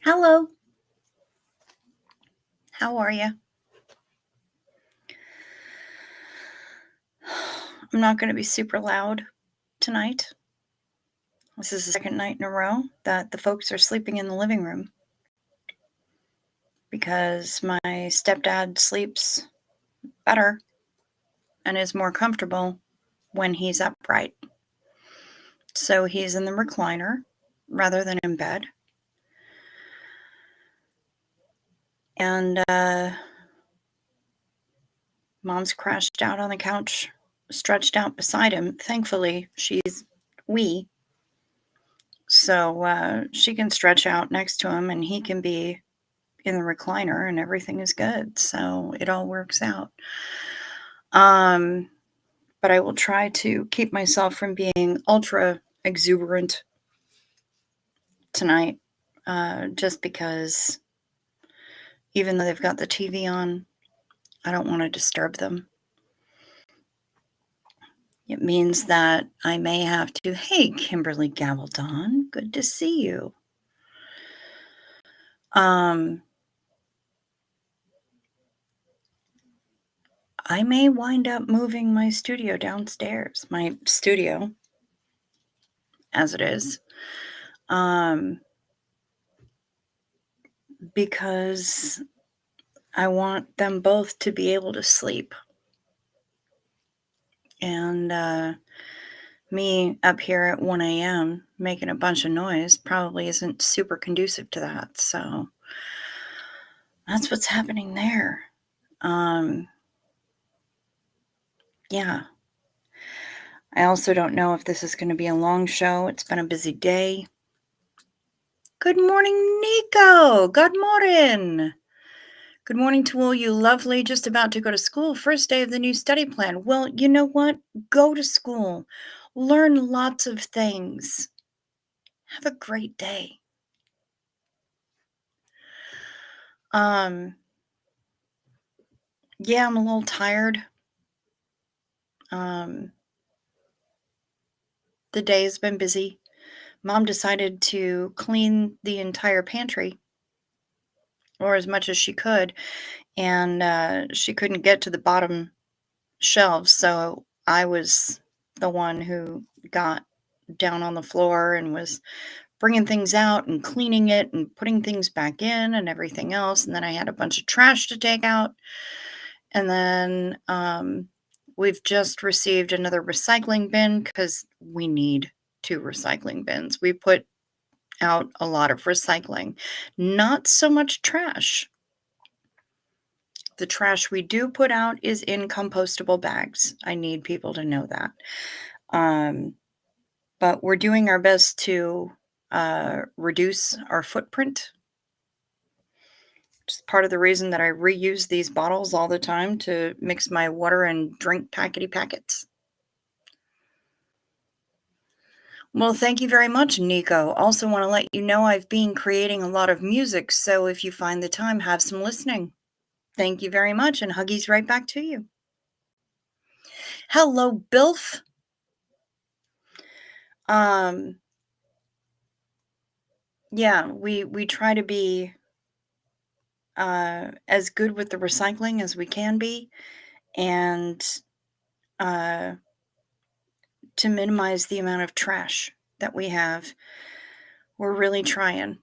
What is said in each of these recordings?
Hello, how are you? I'm not going to be super loud tonight. This is the second night in a row that the folks are sleeping in the living room because my stepdad sleeps better and is more comfortable when he's upright. So he's in the recliner rather than in bed. And mom's crashed out on the couch, stretched out beside him. Thankfully, she's wee. So she can stretch out next to him and he can be in the recliner and everything is good. So it all works out. Um, but I will try to keep myself from being ultra exuberant tonight, just because even though they've got the TV on, I don't want to disturb them. It means that I may have to, hey, Kimberly Gabaldon, good to see you. I may wind up moving my studio downstairs, my studio as it is, because I want them both to be able to sleep. And me up here at 1 a.m. making a bunch of noise probably isn't super conducive to that. So that's what's happening there. Yeah. I also don't know if this is going to be a long show. It's been a busy day. Good morning, Nico. Good morning. Good morning to all you lovely, just about to go to school. First day of the new study plan. Well, you know what? Go to school. Learn lots of things. Have a great day. Yeah, I'm a little tired. The day's been busy. Mom decided to clean the entire pantry, or as much as she could, and she couldn't get to the bottom shelves, so I was the one who got down on the floor and was bringing things out and cleaning it and putting things back in and everything else. And then I had a bunch of trash to take out. And then we've just received another recycling bin because we need 2 recycling bins. We put out a lot of recycling, not so much trash. The trash we do put out is in compostable bags. I need people to know that. But we're doing our best to reduce our footprint. It's part of the reason that I reuse these bottles all the time to mix my water and drink packety packets. Well, thank you very much, Nico. Also want to let you know I've been creating a lot of music, so if you find the time, have some listening. Thank you very much, and huggies right back to you. Hello, Bilf. Yeah, we try to be as good with the recycling as we can be, and uh, to minimize the amount of trash that we have. We're really trying,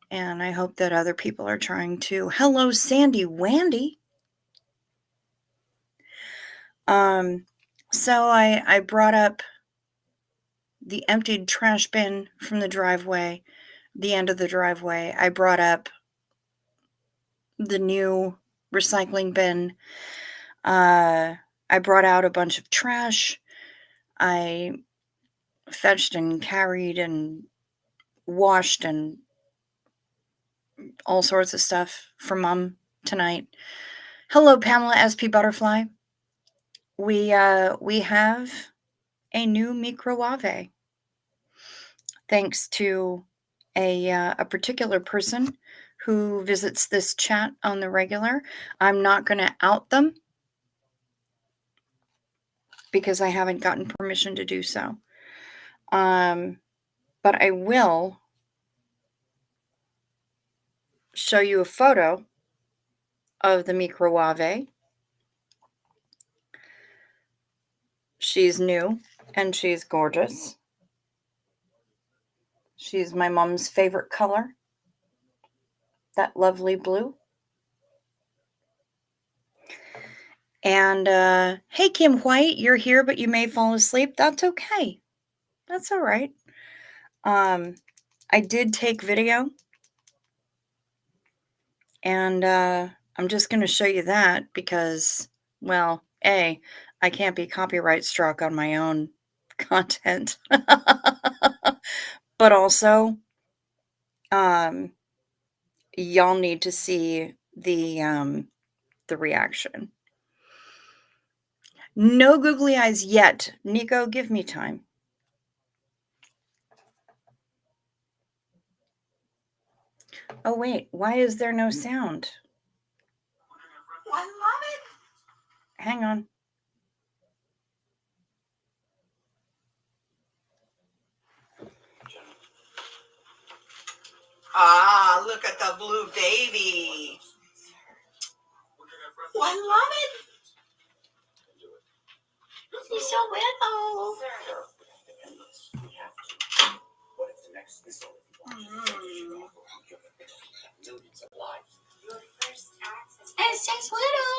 and I hope that other people are trying too. Hello, Sandy Wandy. So I brought up the emptied trash bin from the driveway, the end of the driveway. I brought up the new recycling bin. I brought out a bunch of trash. I fetched and carried and washed and all sorts of stuff for Mom tonight. Hello, Pamela SP Butterfly. We have a new microwave, thanks to a particular person who visits this chat on the regular. I'm not going to out them because I haven't gotten permission to do so. But I will show you a photo of the microwave. She's new and she's gorgeous. She's my mom's favorite color, that lovely blue. And hey, Kim White, you're here, but you may fall asleep. That's okay. That's all right. I did take video, and I'm just going to show you that because, well, A, I can't be copyright struck on my own content, but also, y'all need to see the reaction. No googly eyes yet. Nico, give me time. Oh, wait, why is there no sound? I love it. Hang on. Ah, look at the blue baby. I love it. He's so little. It's just little.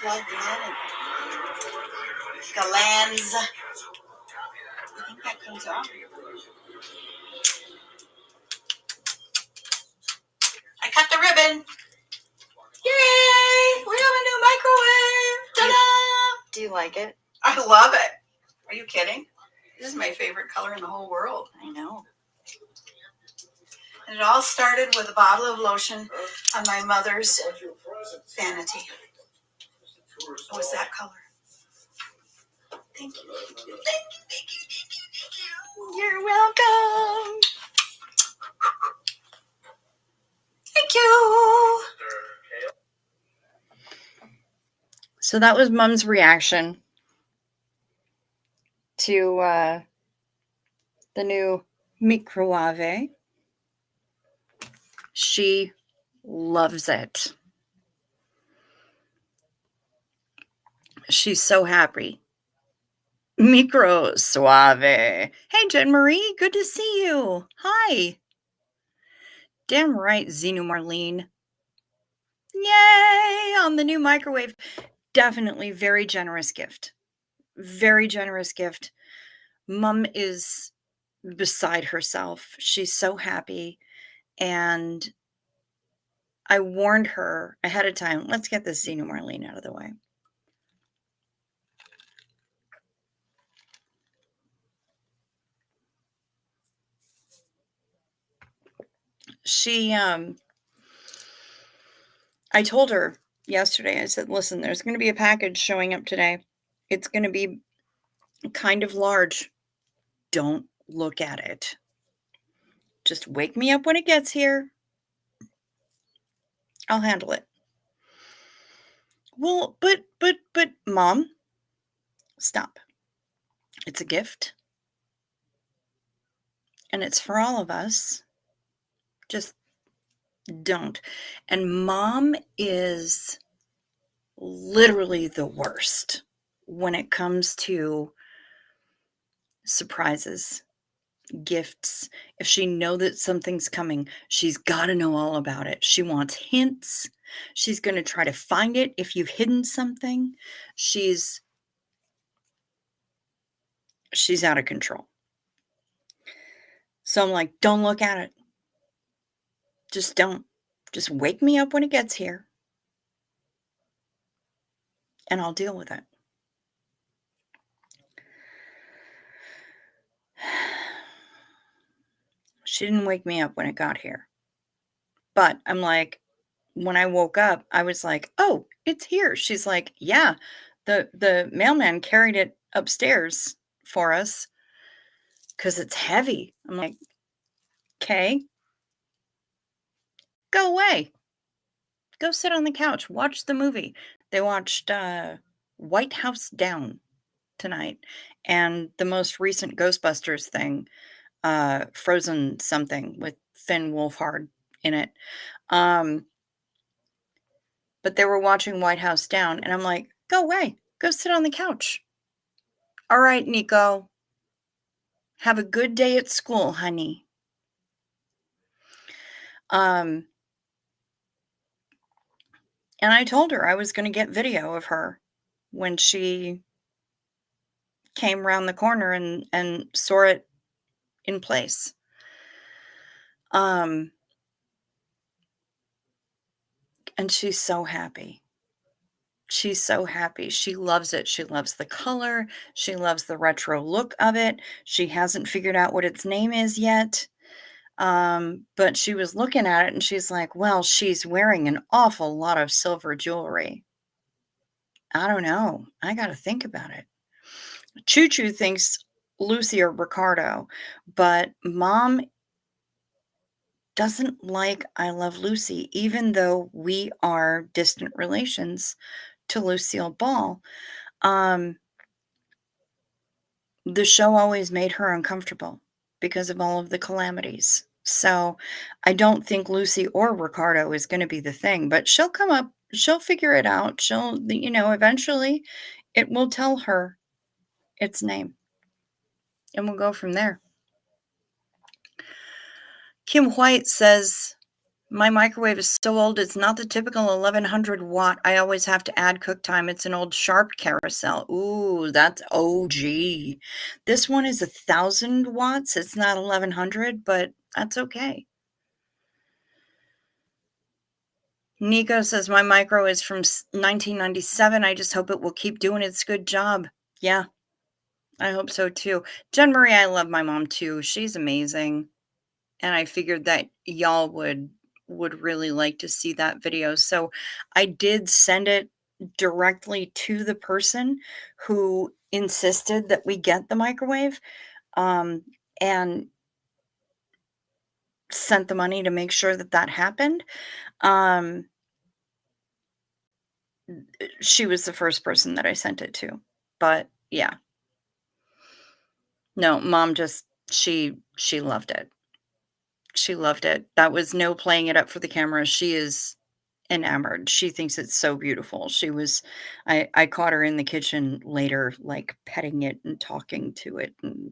Plug in. Glands. I think that comes off. I cut the ribbon. Yay! We have a new microwave. Ta-da! Do you like it? I love it. Are you kidding? This is my favorite color in the whole world. I know. And it all started with a bottle of lotion on my mother's vanity. It was that color. Thank you. Thank you. Thank you. Thank you. Thank you. You're welcome. Thank you. So that was Mom's reaction to the new microwave. She loves it. She's so happy. Micro suave. Hey, Jen Marie, good to see you. Hi. Damn right, Xenu Marlene. Yay! On the new microwave. Definitely very generous gift. Very generous gift. Mom is beside herself. She's so happy. And I warned her ahead of time. Let's get this Xenu Marlene out of the way. I told her yesterday, I said, listen, there's going to be a package showing up today. It's going to be kind of large. Don't look at it. Just wake me up when it gets here. I'll handle it. Well, but, Mom, stop. It's a gift. And it's for all of us. Just don't. And Mom is literally the worst when it comes to surprises, gifts. If she knows that something's coming, she's got to know all about it. She wants hints. She's going to try to find it if you've hidden something. She's out of control. So I'm like, don't look at it. Just don't. Just wake me up when it gets here. And I'll deal with it. She didn't wake me up when it got here. But I'm like, when I woke up, I was like, oh, it's here. She's like, yeah, the mailman carried it upstairs for us because it's heavy. I'm like, okay, go away. Go sit on the couch. Watch the movie. They watched White House Down. tonight, and the most recent Ghostbusters thing, Frozen something with Finn Wolfhard in it. Um, but they were watching White House Down, and I'm like, "Go away. Go sit on the couch." "All right, Nico. Have a good day at school, honey." Um, and I told her I was gonna get video of her when she came around the corner and saw it in place. Um, and she's so happy. She's so happy. She loves it. She loves the color. She loves the retro look of it. She hasn't figured out what its name is yet. But she was looking at it and she's like, "Well, she's wearing an awful lot of silver jewelry." I don't know. I got to think about it. Choo Choo thinks Lucy or Ricardo, but mom doesn't like I Love Lucy, even though we are distant relations to Lucille Ball. Um, the show always made her uncomfortable because of all of the calamities. So I don't think Lucy or Ricardo is going to be the thing, but she'll come up, she'll figure it out. Eventually it will tell her its name and we'll go from there. Kim White says, "My microwave is so old, it's not the typical 1100 watt. I always have to add cook time. It's an old Sharp carousel." Ooh, that's OG. This one is 1000 watts. It's not 1100, but that's okay. Nico says, "My micro is from 1997. I just hope it will keep doing its good job." Yeah, I hope so too. Jen Marie, I love my mom too. She's amazing. And I figured that y'all would really like to see that video. So I did send it directly to the person who insisted that we get the microwave, um, and sent the money to make sure that that happened. Um, she was the first person that I sent it to. But yeah, no, mom just she loved it. She loved it. That was no playing it up for the camera. She is enamored. She thinks it's so beautiful. I caught her in the kitchen later, like, petting it and talking to it and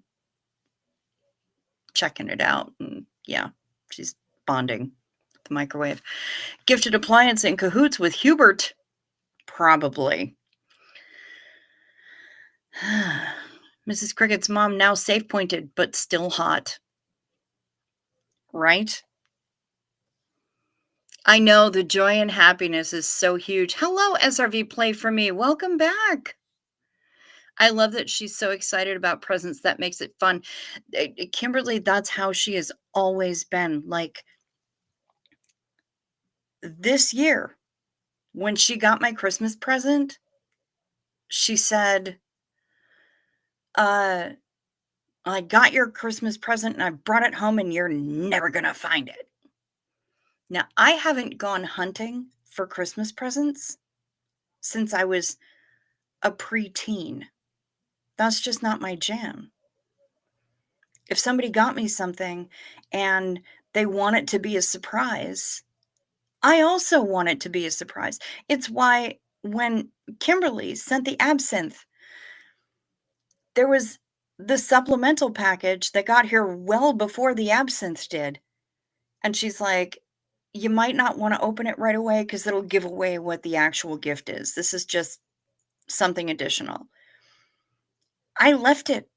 checking it out, and yeah, she's bonding with the microwave. Gifted appliance in cahoots with Hubert? Probably. Mrs. Cricket's mom now safe pointed, but still hot. Right? I know the joy and happiness is so huge. Hello, SRV Play for Me. Welcome back. I love that she's so excited about presents. That makes it fun. Kimberly, that's how she has always been. Like this year, when she got my Christmas present, she said, uh, "I got your Christmas present and I brought it home and you're never going to find it." Now, I haven't gone hunting for Christmas presents since I was a preteen. That's just not my jam. If somebody got me something and they want it to be a surprise, I also want it to be a surprise. It's why when Kimberly sent the absinthe, there was the supplemental package that got here well before the absinthe did. And she's like, "You might not want to open it right away because it'll give away what the actual gift is. This is just something additional." I left it.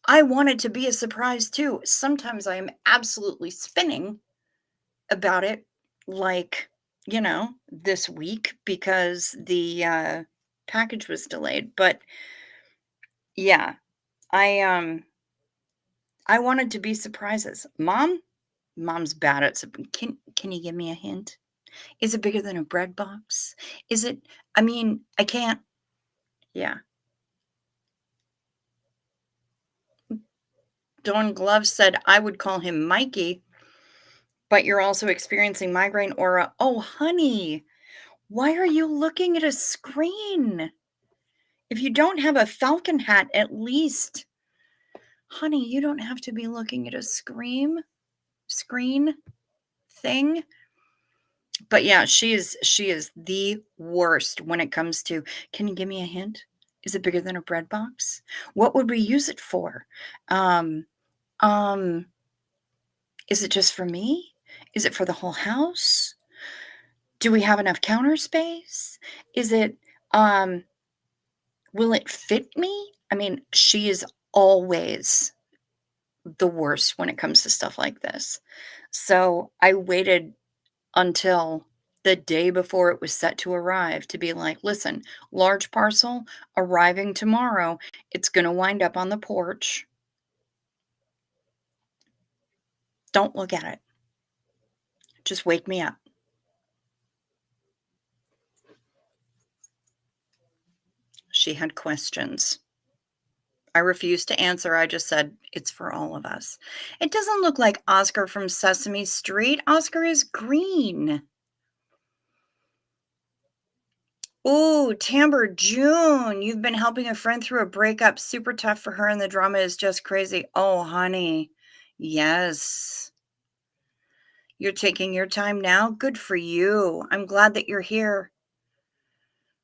I want it to be a surprise too. Sometimes I am absolutely spinning about it, like, this week because the package was delayed. But yeah, I I wanted to be surprises. Mom's bad at can you give me a hint? Is it bigger than a bread box? Is it I mean, I can't yeah. Dawn Glove said I would call him Mikey, but you're also experiencing migraine aura. Oh, honey, why are you looking at a screen? If you don't have a falcon hat, at least, honey, you don't have to be looking at a screen thing. But yeah, she is the worst when it comes to, "Can you give me a hint? Is it bigger than a bread box? What would we use it for? Um, um, is it just for me? Is it for the whole house? Do we have enough counter space? Is it, um, will it fit me?" I mean, she is always the worst when it comes to stuff like this. So, I waited until the day before it was set to arrive to be like, "Listen, large parcel arriving tomorrow. It's gonna wind up on the porch. Don't look at it. Just wake me up." She had questions. I refused to answer. I just said, "It's for all of us." It doesn't look like Oscar from Sesame Street. Oscar is green. Ooh, Timber June. You've been helping a friend through a breakup. Super tough for her, and the drama is just crazy. Oh, honey. Yes. You're taking your time now. Good for you. I'm glad that you're here.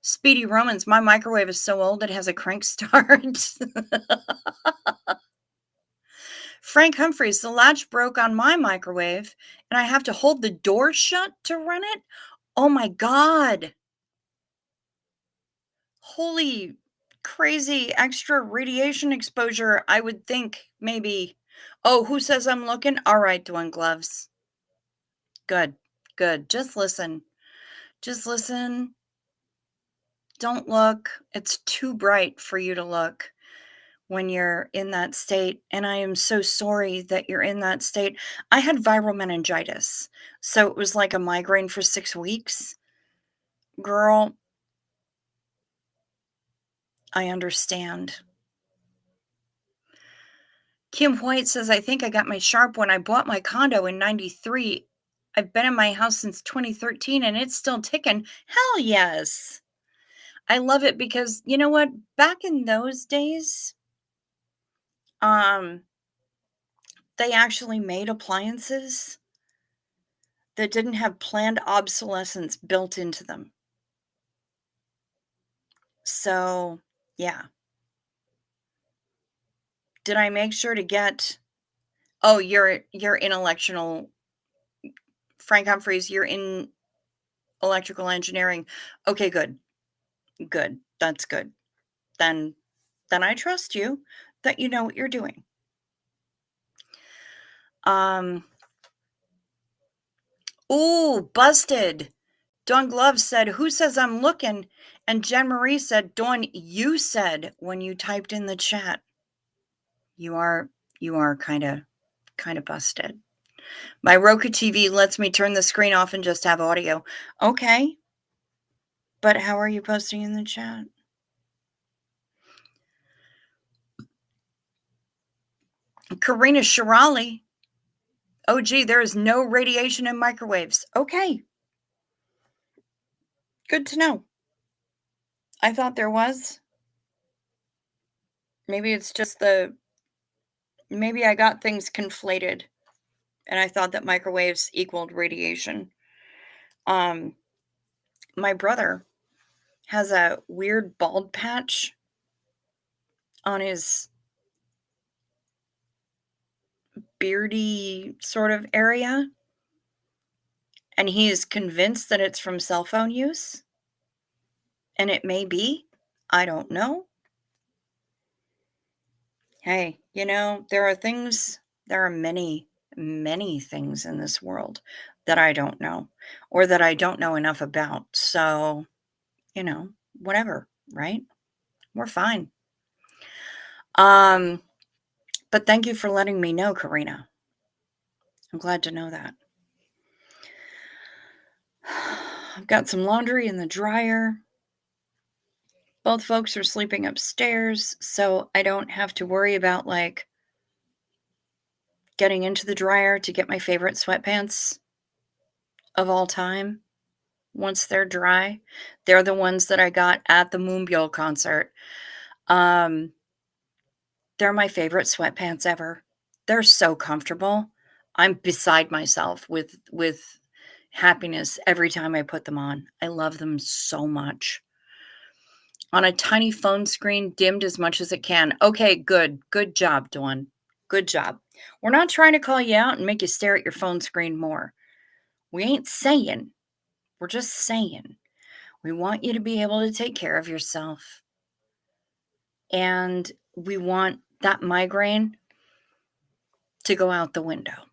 Speedy Romans, my microwave is so old it has a crank start. Frank Humphreys, the latch broke on my microwave and I have to hold the door shut to run it. Oh my God. Holy crazy extra radiation exposure. I would think maybe. Oh, who says I'm looking? All right, Dwayne Gloves. Good, good. Just listen. Just listen. Don't look. It's too bright for you to look when you're in that state. And I am so sorry that you're in that state. I had viral meningitis. So it was like a migraine for 6 weeks. Girl, I understand. Kim White says, I think I got my sharp when I bought my condo in 93. I've been in my house since 2013 and it's still ticking. Hell yes. I love it because you know what? Back in those days, um, they actually made appliances that didn't have planned obsolescence built into them. So, yeah. Did I make sure to get oh, you're intellectual Frank Humphreys, you're in electrical engineering. Okay, good. Good. That's good. Then then I trust you that you know what you're doing. Um, ooh, busted. Dawn Glove said, "Who says I'm looking?" And Jen Marie said, "Dawn, you said when you typed in the chat. You are you are kinda busted. My Roku TV lets me turn the screen off and just have audio." Okay, but how are you posting in the chat? Karina Shirali. "Oh, gee, there is no radiation in microwaves." Okay, good to know. I thought there was. Maybe it's just maybe I got things conflated and I thought that microwaves equaled radiation. Um, my brother has a weird bald patch on his beardy sort of area, and he is convinced that it's from cell phone use, and it may be. I don't know. Hey, there are many, many things in this world that I don't know or that I don't know enough about. So, whatever, right? We're fine. Um, but thank you for letting me know, Karina. I'm glad to know that. I've got some laundry in the dryer. Both folks are sleeping upstairs, so I don't have to worry about like getting into the dryer to get my favorite sweatpants of all time. once they're dry. They're the ones that I got at the Moonbyul concert. Um, they're my favorite sweatpants ever. They're so comfortable. I'm beside myself with happiness every time I put them on. I love them so much. On a tiny phone screen, dimmed as much as it can. Okay, good. Good job, Dawn. Good job. We're not trying to call you out and make you stare at your phone screen more. We ain't saying. We're just saying. We want you to be able to take care of yourself. And we want that migraine to go out the window.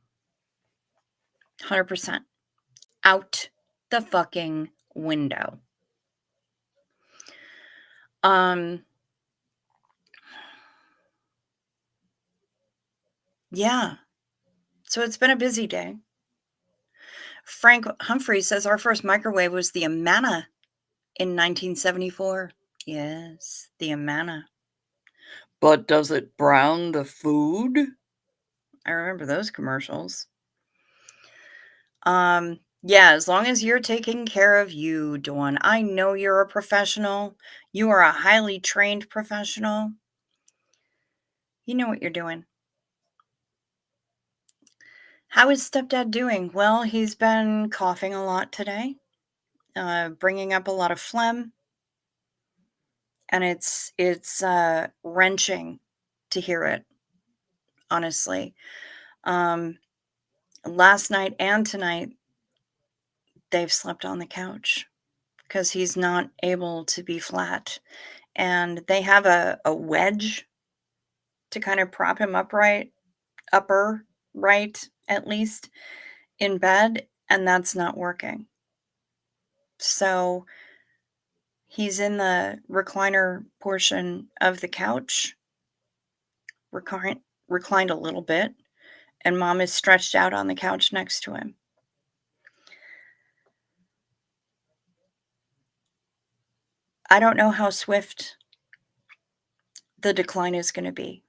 100%. Out the fucking window. Um, yeah. So it's been a busy day. Frank Humphrey says our first microwave was the Amana in 1974. Yes, the Amana. But does it brown the food? I remember those commercials. Yeah, as long as you're taking care of you, Dawn. I know you're a professional. You are a highly trained professional. You know what you're doing. How is stepdad doing? Well, he's been coughing a lot today, bringing up a lot of phlegm, and it's wrenching to hear it, honestly. Um, Last night and tonight, they've slept on the couch because he's not able to be flat. And they have a wedge to kind of prop him upright, upper right at least, in bed, and that's not working. So he's in the recliner portion of the couch, reclined a little bit, and mom is stretched out on the couch next to him. I don't know how swift the decline is going to be,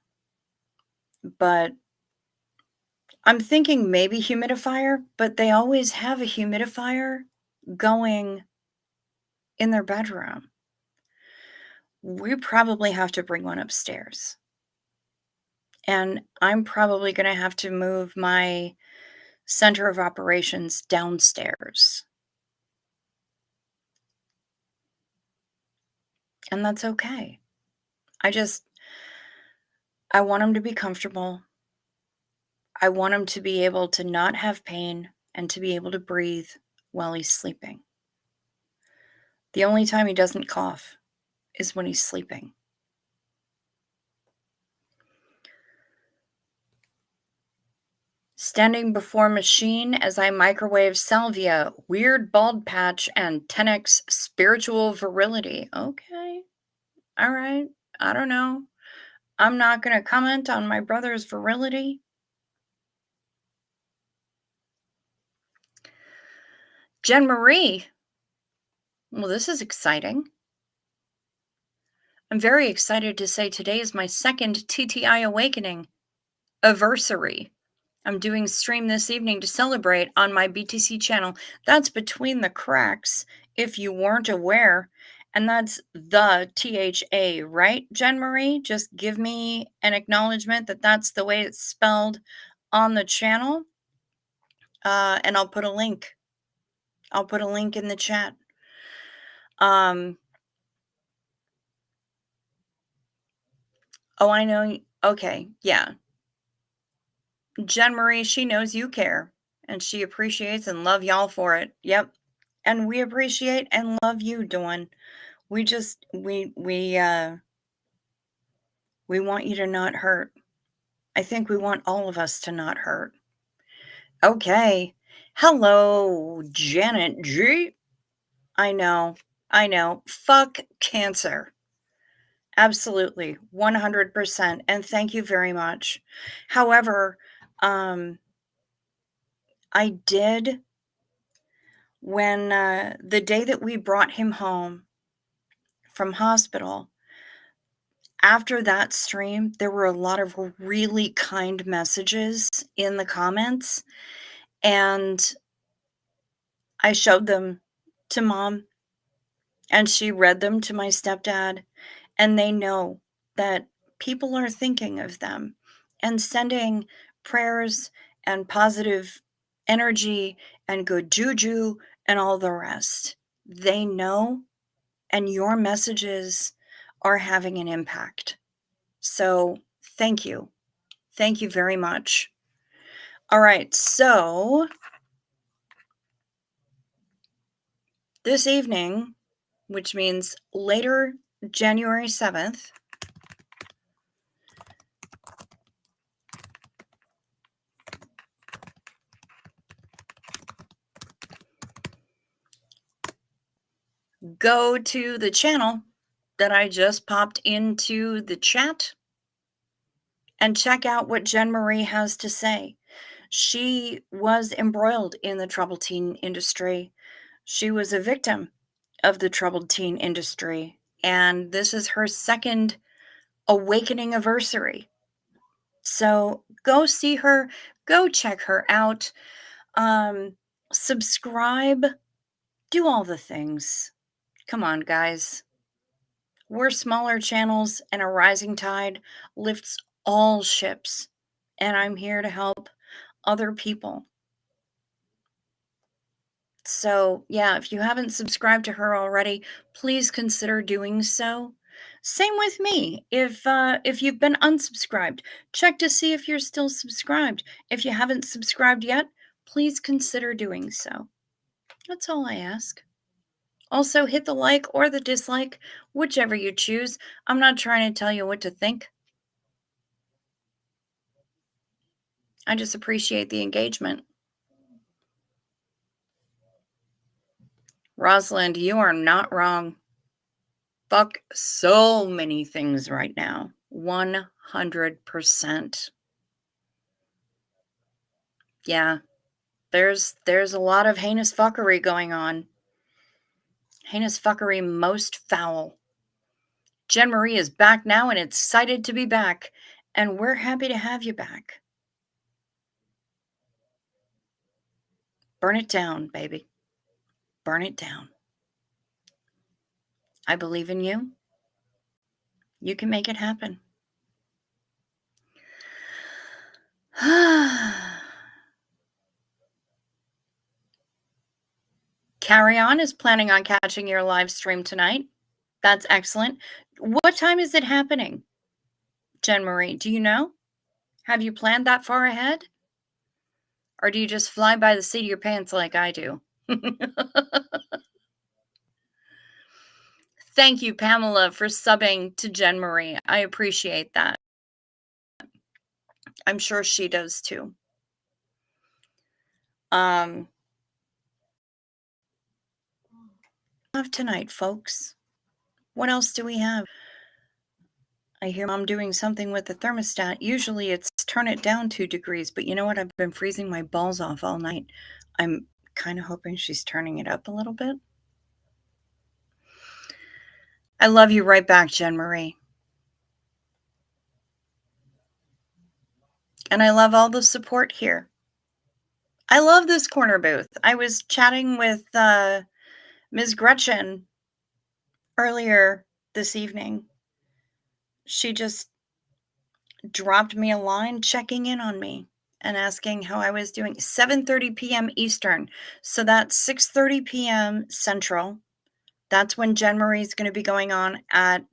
but I'm thinking maybe humidifier, but they always have a humidifier going in their bedroom. We probably have to bring one upstairs. And I'm probably going to have to move my center of operations downstairs. And that's okay. I want him to be comfortable. I want him to be able to not have pain and to be able to breathe while he's sleeping. The only time he doesn't cough is when he's sleeping. Standing before machine as I microwave salvia, weird bald patch, and 10x spiritual virility. Okay. All right. I don't know. I'm not going to comment on my brother's virility. Jen Marie. Well, this is exciting. I'm very excited to say today is my second TTI Awakening anniversary. I'm doing stream this evening to celebrate on my BTC channel. That's Between the Cracks, if you weren't aware. And that's the THA, right, Jen Marie? Just give me an acknowledgement that that's the way it's spelled on the channel. And I'll put a link. I'll put a link in the chat. Oh, I know. Okay, yeah. Jen Marie, she knows you care and she appreciates and love y'all for it. Yep. And we appreciate and love you, Dawn. We just we want you to not hurt. I think we want all of us to not hurt. Okay. Hello, Janet G. I know. I know. Fuck cancer. Absolutely. 100%. And thank you very much. However, I did when the day that we brought him home from hospital, after that stream, there were a lot of really kind messages in the comments, and I showed them to mom, and she read them to my stepdad, and they know that people are thinking of them and sending prayers and positive energy and good juju and all the rest. They know, and your messages are having an impact. So, thank you. Thank you very much. All right, so this evening, which means later January 7th, go to the channel that I just popped into the chat and check out what Jen Marie has to say. She was embroiled in the troubled teen industry. She was a victim of the troubled teen industry, and this is her second awakening anniversary. So go see her, go check her out, subscribe, do all the things. Come on, guys. We're smaller channels, and a rising tide lifts all ships. And I'm here to help other people. So, yeah, if you haven't subscribed to her already, please consider doing so. Same with me. If you've been unsubscribed, check to see if you're still subscribed. If you haven't subscribed yet, please consider doing so. That's all I ask. Also, hit the like or the dislike, whichever you choose. I'm not trying to tell you what to think. I just appreciate the engagement. Rosalind, you are not wrong. Fuck so many things right now. 100%. Yeah, there's a lot of heinous fuckery going on. Heinous fuckery most foul. Jen Marie is back now and excited to be back, and we're happy to have you back. Burn it down, baby. Burn it down. I believe in you. You can make it happen. Carry On is planning on catching your live stream tonight. That's excellent. What time is it happening, Jen Marie? Do you know? Have you planned that far ahead? Or do you just fly by the seat of your pants like I do? Thank you, Pamela, for subbing to Jen Marie. I appreciate that. I'm sure she does too. Tonight, folks. What else do we have? I hear Mom doing something with the thermostat. Usually it's turn it down 2 degrees, but you know what? I've been freezing my balls off all night. I'm kind of hoping she's turning it up a little bit. I love you right back, Jen Marie. And I love all the support here. I love this corner booth. I was chatting with Ms. Gretchen earlier this evening. She just dropped me a line checking in on me and asking how I was doing. 7:30 p.m. Eastern. So that's 6:30 p.m. Central. That's when Jen Marie's going to be going on at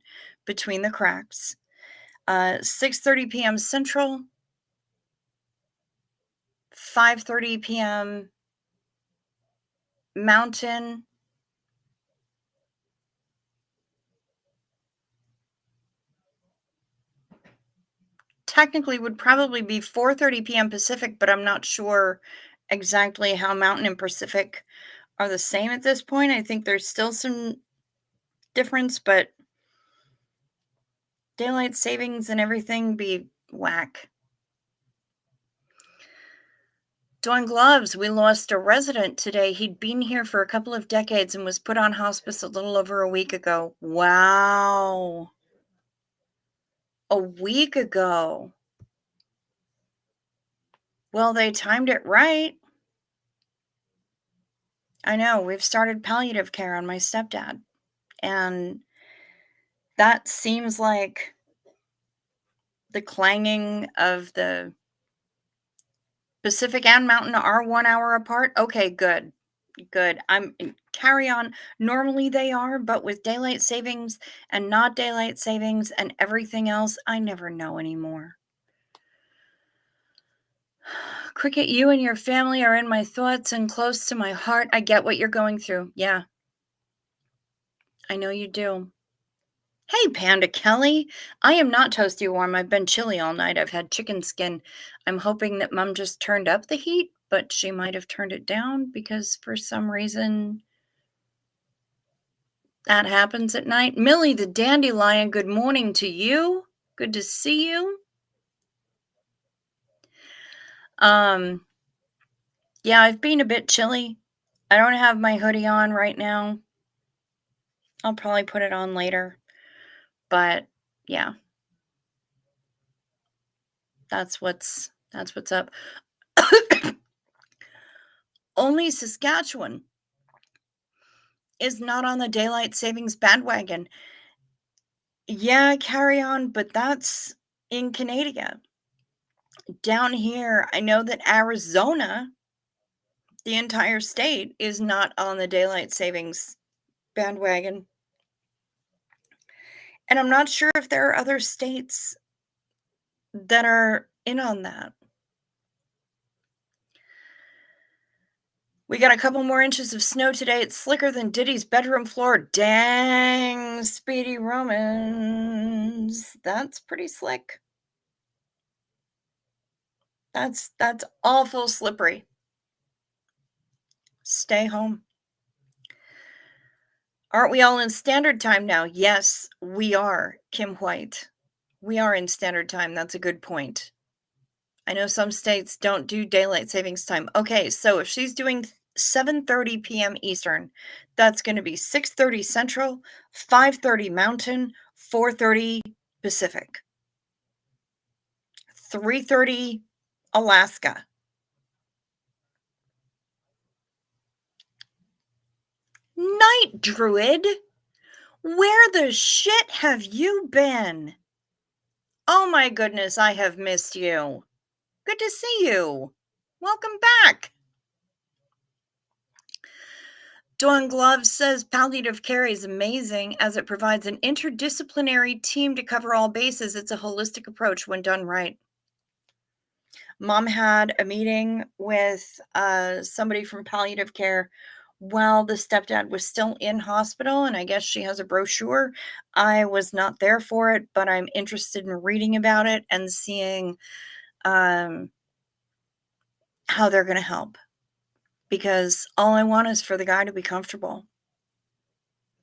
Between the Cracks. 6:30 p.m. Central, 5:30 p.m. Mountain. Technically would probably be 4:30 p.m. Pacific, but I'm not sure exactly how Mountain and Pacific are the same at this point. I think there's still some difference, but daylight savings and everything be whack. Dawn Gloves, we lost a resident today. He'd been here for a couple of decades and was put on hospice a little over a week ago. Wow. A week ago. Well, they timed it right. I know, we've started palliative care on my stepdad, and that seems like the clanging of the Pacific and Mountain are 1 hour apart? Okay, good, good. Carry on. Normally they are, but with daylight savings and not daylight savings and everything else, I never know anymore. Cricket, you and your family are in my thoughts and close to my heart. I get what you're going through. Yeah, I know you do. Hey, Panda Kelly. I am not toasty warm. I've been chilly all night. I've had chicken skin. I'm hoping that Mom just turned up the heat, but she might have turned it down because for some reason that happens at night. Millie the dandelion, good morning to you. Good to see you. Um, yeah, I've been a bit chilly. I don't have my hoodie on right now. I'll probably put it on later. But yeah, that's what's up. Only Saskatchewan is not on the daylight savings bandwagon. Yeah, carry on, but that's in Canada. Down here, I know that Arizona, the entire state, is not on the daylight savings bandwagon. And I'm not sure if there are other states that are in on that. We got a couple more inches of snow today. It's slicker than Diddy's bedroom floor. Dang, Speedy Romans. That's pretty slick. That's awful slippery. Stay home. Aren't we all in standard time now? Yes, we are, Kim White. We are in standard time. That's a good point. I know some states don't do daylight savings time. Okay, so if she's doing 7:30 p.m. Eastern, that's going to be 6:30 Central, 5:30 Mountain, 4:30 Pacific, 3:30 Alaska. Night Druid, where the shit have you been? Oh my goodness, I have missed you. Good to see you. Welcome back. Dawn Glove says palliative care is amazing as it provides an interdisciplinary team to cover all bases. It's a holistic approach when done right. Mom had a meeting with somebody from palliative care while the stepdad was still in hospital, and I guess she has a brochure. I was not there for it, but I'm interested in reading about it and seeing how they're going to help. Because all I want is for the guy to be comfortable.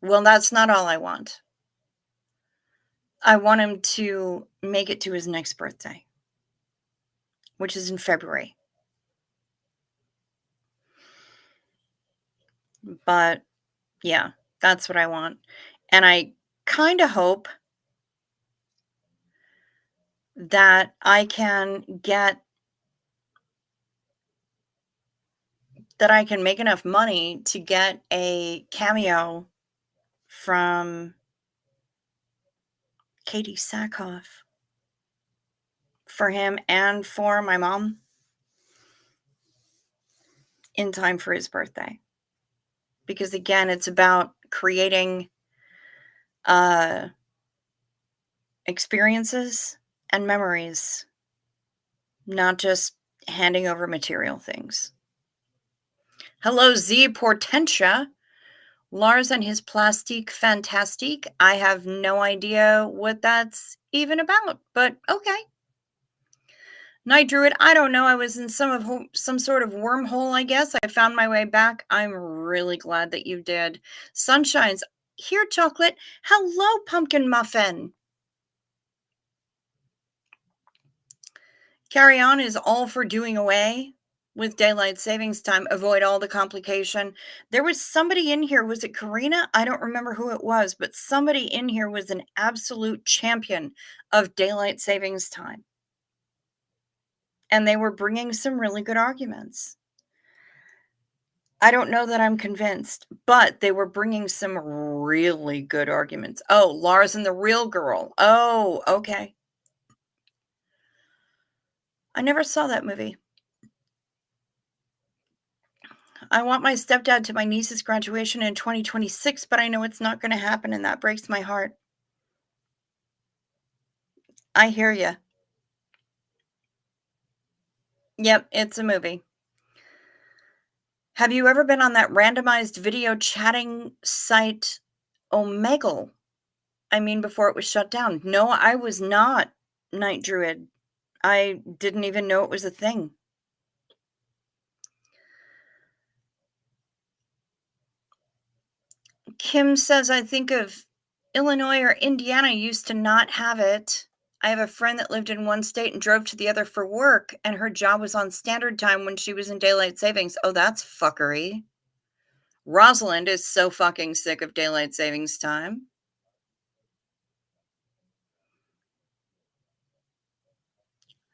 Well, that's not all I want. I want him to make it to his next birthday, which is in February. But yeah, that's what I want. And I kind of hope that I can make enough money to get a cameo from Katie Sackhoff for him and for my mom in time for his birthday. Because again, it's about creating experiences and memories, not just handing over material things. Hello, Z Portentia. Lars and his plastique fantastique. I have no idea what that's even about, but okay. Night Druid, I don't know. I was in some sort of wormhole, I guess. I found my way back. I'm really glad that you did. Sunshine's here, chocolate. Hello, pumpkin muffin. Carry on is all for doing away with daylight savings time. Avoid all the complication. There was somebody in here. Was it Karina? I don't remember who it was, but somebody in here was an absolute champion of daylight savings time. And they were bringing some really good arguments. I don't know that I'm convinced, but they were bringing some really good arguments. Oh, Lars and the Real Girl. Oh, okay. I never saw that movie. I want my stepdad to my niece's graduation in 2026, but I know it's not gonna happen, and that breaks my heart. I hear you. Yep, it's a movie. Have you ever been on that randomized video chatting site Omegle? I mean, before it was shut down. No, I was not, Night Druid. I didn't even know it was a thing. Kim says, I think of Illinois or Indiana used to not have it. I have a friend that lived in one state and drove to the other for work, and her job was on standard time when she was in daylight savings. Oh, that's fuckery. Rosalind is so fucking sick of daylight savings time.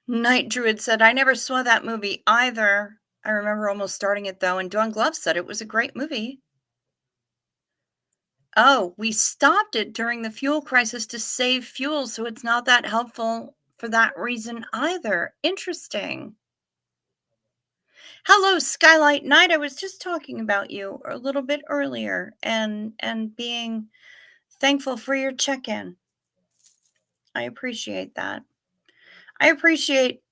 Night Druid said, I never saw that movie either. I remember almost starting it though, and Dawn Glove said it was a great movie. Oh, we stopped it during the fuel crisis to save fuel, so it's not that helpful for that reason either. Interesting. Hello, Skylight Knight. I was just talking about you a little bit earlier and being thankful for your check-in. I appreciate that. I appreciate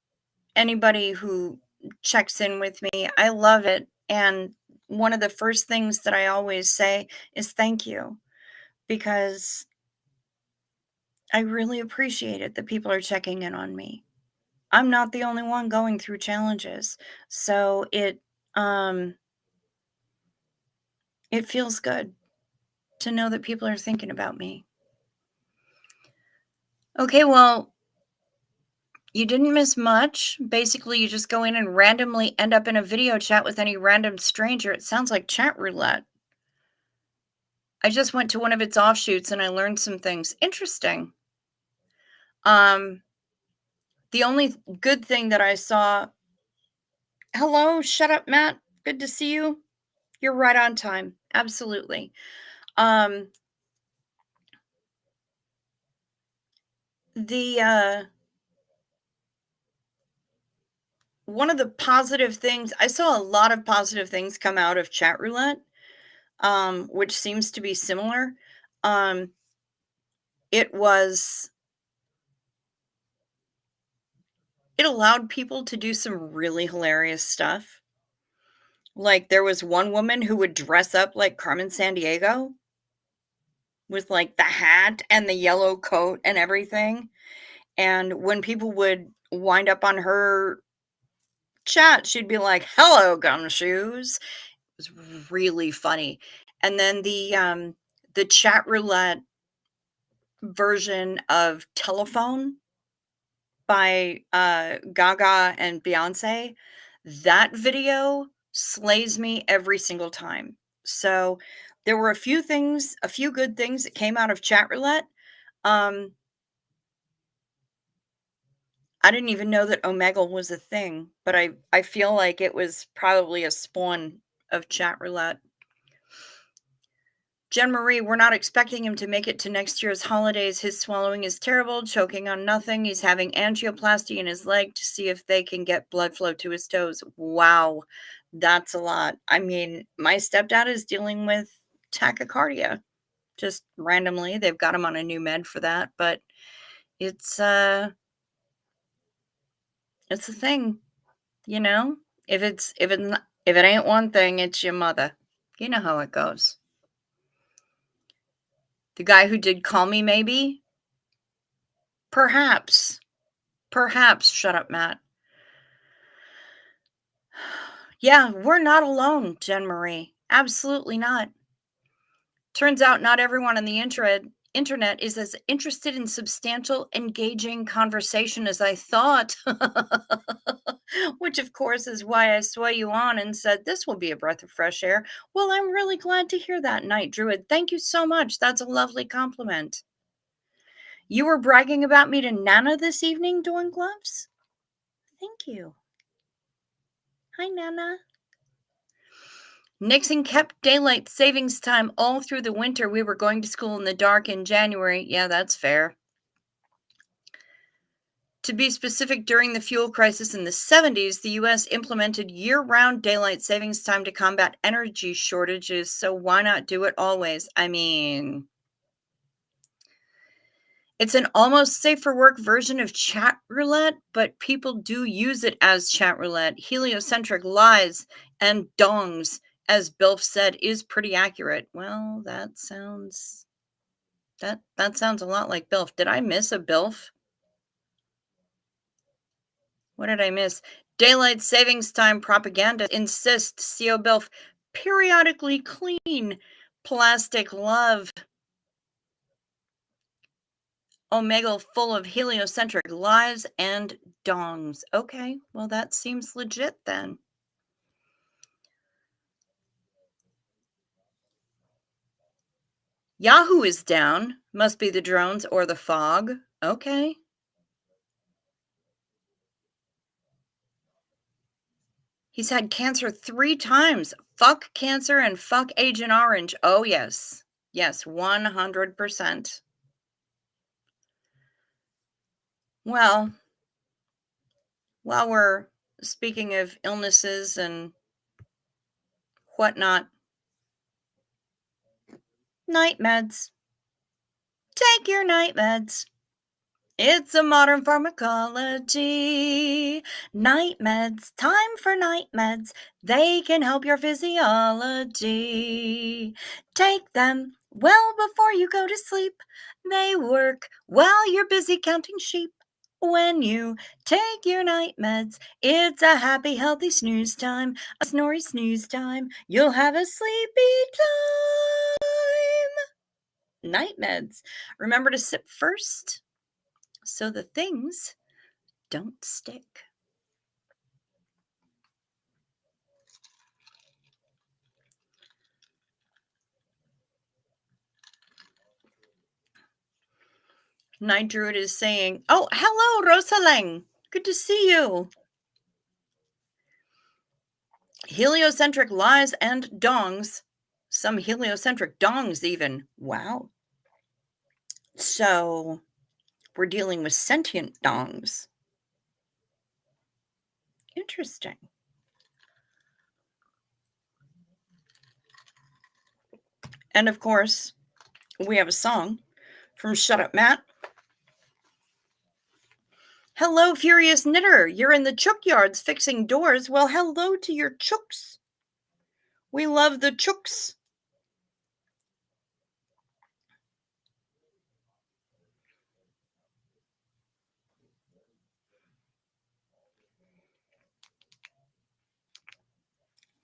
anybody who checks in with me. I love it. And one of the first things that I always say is thank you because I really appreciate it that people are checking in on me. I'm not the only one going through challenges. So um it feels good to know that people are thinking about me. Okay, well, you didn't miss much. Basically, you just go in and randomly end up in a video chat with any random stranger. It sounds like chat roulette. I just went to one of its offshoots and I learned some things. Interesting. Um, the only good thing that I saw. Hello, shut up, Matt. Good to see you. You're right on time. Absolutely. Um, the one of the positive things I saw a lot of positive things come out of chat roulette, which seems to be similar. Um, it was it allowed people to do some really hilarious stuff. Like there was one woman who would dress up like Carmen Sandiego with like the hat and the yellow coat and everything. And when people would wind up on her chat, she'd be like, "Hello, gumshoes." It was really funny. And then the chat roulette version of Telephone by Gaga and Beyonce, that video slays me every single time. So there were a few good things that came out of chat roulette. Um, I didn't even know that Omegle was a thing, but I feel like it was probably a spawn of chat roulette. Jen Marie, we're not expecting him to make it to next year's holidays. His swallowing is terrible, choking on nothing. He's having angioplasty in his leg to see if they can get blood flow to his toes. Wow, that's a lot. I mean, my stepdad is dealing with tachycardia just randomly. They've got him on a new med for that, but it's uh it's a thing, you know? If it ain't one thing, it's your mother. You know how it goes. The guy who did Call Me Maybe? Perhaps. Perhaps. Shut up, Matt. Yeah, we're not alone, Jen Marie. Absolutely not. Turns out not everyone on the internet is as interested in substantial, engaging conversation as I thought. Which, of course, is why I sway you on and said this will be a breath of fresh air. Well, I'm really glad to hear that, Night Druid. Thank you so much. That's a lovely compliment. You were bragging about me to Nana this evening, Dawn Gloves? Thank you. Hi, Nana. Nixon kept daylight savings time all through the winter. We were going to school in the dark in January. Yeah, that's fair. To be specific, during the fuel crisis in the 70s, the US implemented year-round daylight savings time to combat energy shortages, so why not do it always? I mean, it's an almost safe for work version of chat roulette, but people do use it as chat roulette. Heliocentric lies and dongs, as Bilf said, is pretty accurate. Well, that sounds a lot like Bilf. Did I miss a Bilf? What did I miss? Daylight savings time propaganda insists CO Bilf periodically clean plastic love. Omegle full of heliocentric lies and dongs. Okay, well, that seems legit then. Yahoo is down. Must be the drones or the fog. Okay. He's had cancer 3 times. Fuck cancer and fuck Agent Orange. Oh, yes. Yes, 100%. Well, while we're speaking of illnesses and whatnot, night meds. Take your night meds. It's a modern pharmacology. Night meds, time for night meds. They can help your physiology. Take them well before you go to sleep. They work while you're busy counting sheep. When you take your night meds, it's a happy, healthy snooze time. A snory snooze time. You'll have a sleepy time. Night meds. Remember to sip first so the things don't stick. Night Druid is saying, oh, hello, Rosaling. Good to see you. Heliocentric lies and dongs. Some heliocentric dongs, even. Wow. So we're dealing with sentient dongs. Interesting. And of course, we have a song from Shut Up Matt. Hello, Furious Knitter. You're in the chook yards fixing doors. Well, hello to your chooks. We love the chooks.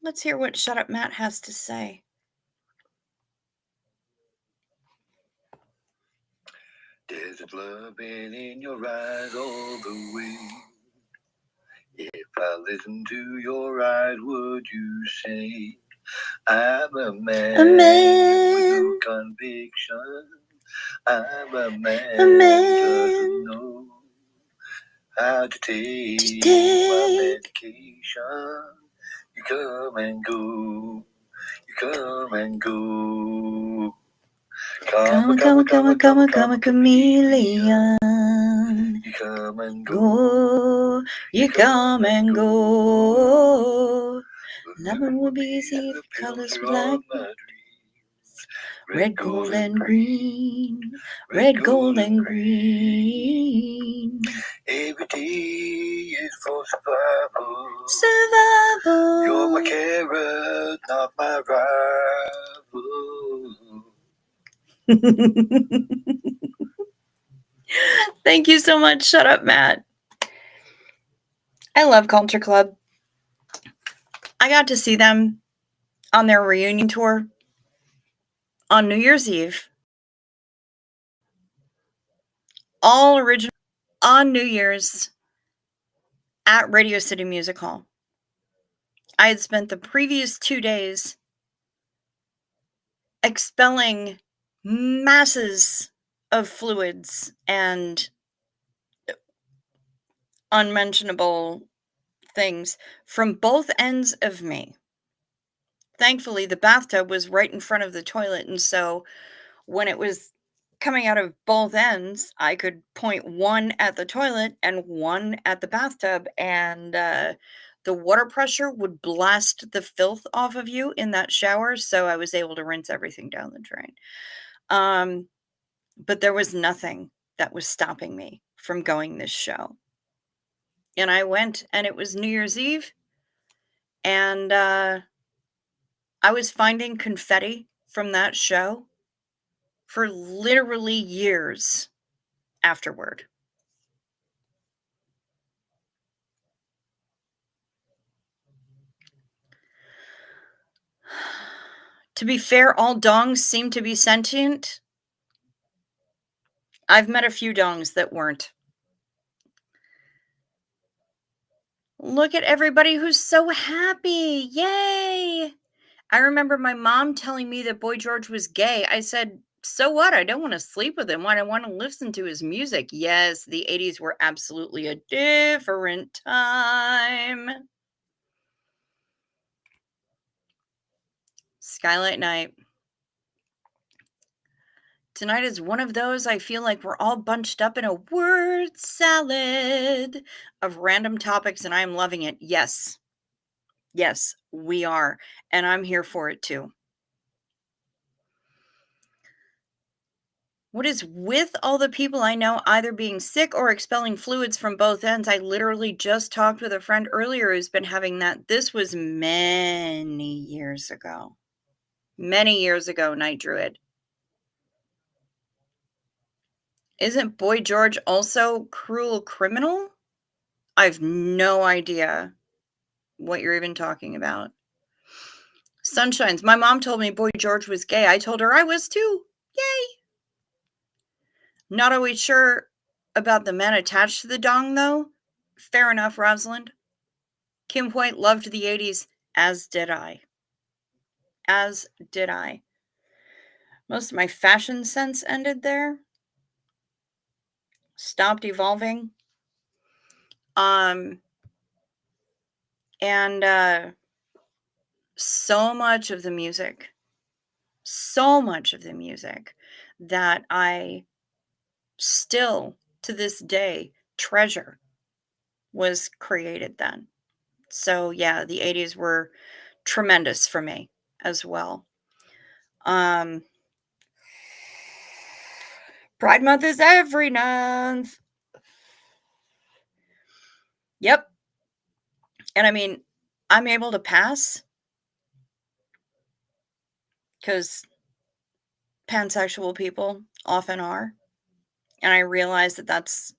Let's hear what Shut Up Matt has to say. There's a glowing in your eyes all the way. If I listen to your eyes, would you say I'm a man with no conviction? I'm a man who doesn't know how to take my medication. You come and go. You come and go. Come a chameleon. You come and go. You come and go. Loving will be easy if colors were like red, gold, and green. Red, gold, and green. Every day is for survival. Survival. You're my carrot, not my rival. Thank you so much. Shut up, Matt. I love Culture Club. I got to see them on their reunion tour on New Year's Eve. All original on New Year's at Radio City Music Hall. I had spent the previous 2 days expelling masses of fluids and unmentionable things from both ends of me. Thankfully, the bathtub was right in front of the toilet, and so when it was coming out of both ends, I could point one at the toilet and one at the bathtub, and, the water pressure would blast the filth off of you in that shower, so I was able to rinse everything down the drain. Um, but there was nothing that was stopping me from going this show, and I went, and it was New Year's Eve, and, I was finding confetti from that show for literally years afterward. To be fair, all dongs seem to be sentient. I've met a few dongs that weren't. Look at everybody who's so happy. Yay! I remember my mom telling me that Boy George was gay. I said, "So what? I don't want to sleep with him. I want to listen to his music." Yes, the 80s were absolutely a different time. Skylight Night. Tonight is one of those I feel like we're all bunched up in a word salad of random topics, and I'm loving it. Yes. Yes, we are. And I'm here for it too. What is with all the people I know either being sick or expelling fluids from both ends? I literally just talked with a friend earlier who's been having that. This was many years ago. Many years ago, Night Druid. Isn't Boy George also cruel criminal? I've no idea what you're even talking about. Sunshines. My mom told me Boy George was gay. I told her I was too. Yay. Not always sure about the men attached to the dong, though. Fair enough, Rosalind. Kim White loved the 80s, as did I. As did I. Most of my fashion sense ended there. Stopped evolving. Um, and so much of the music, so much of the music that I still to this day treasure was created then. So yeah, the 80s were tremendous for me as well. Um Pride month is every month. Yep. And I mean, I'm able to pass cuz pansexual people often are. And I realize that that's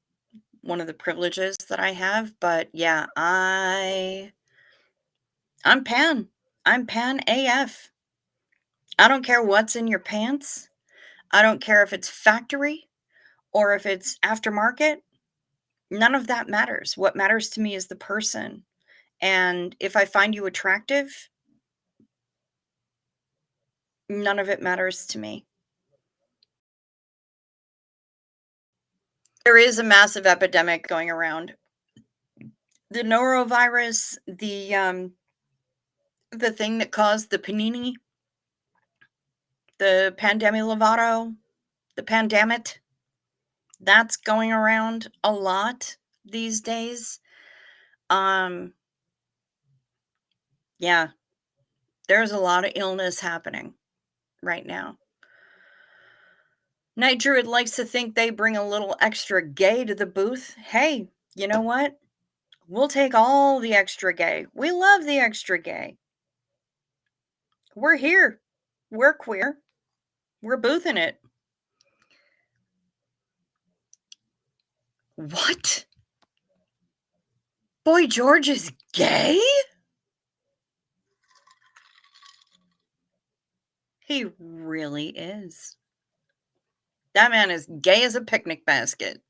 one of the privileges that I have, but yeah, I'm pan. I'm pan AF. I don't care what's in your pants. I don't care if it's factory or if it's aftermarket. None of that matters. What matters to me is the person. And if I find you attractive, none of it matters to me. There is a massive epidemic going around. The norovirus, the thing that caused the panini, the pandemic lovato, the pandemit, that's going around a lot these days. Um, yeah, there's a lot of illness happening right now. Night Druid likes to think they bring a little extra gay to the booth. Hey, you know what? We'll take all the extra gay. We love the extra gay. We're here. We're queer. We're boothing it. What? Boy George is gay? He really is. That man is gay as a picnic basket.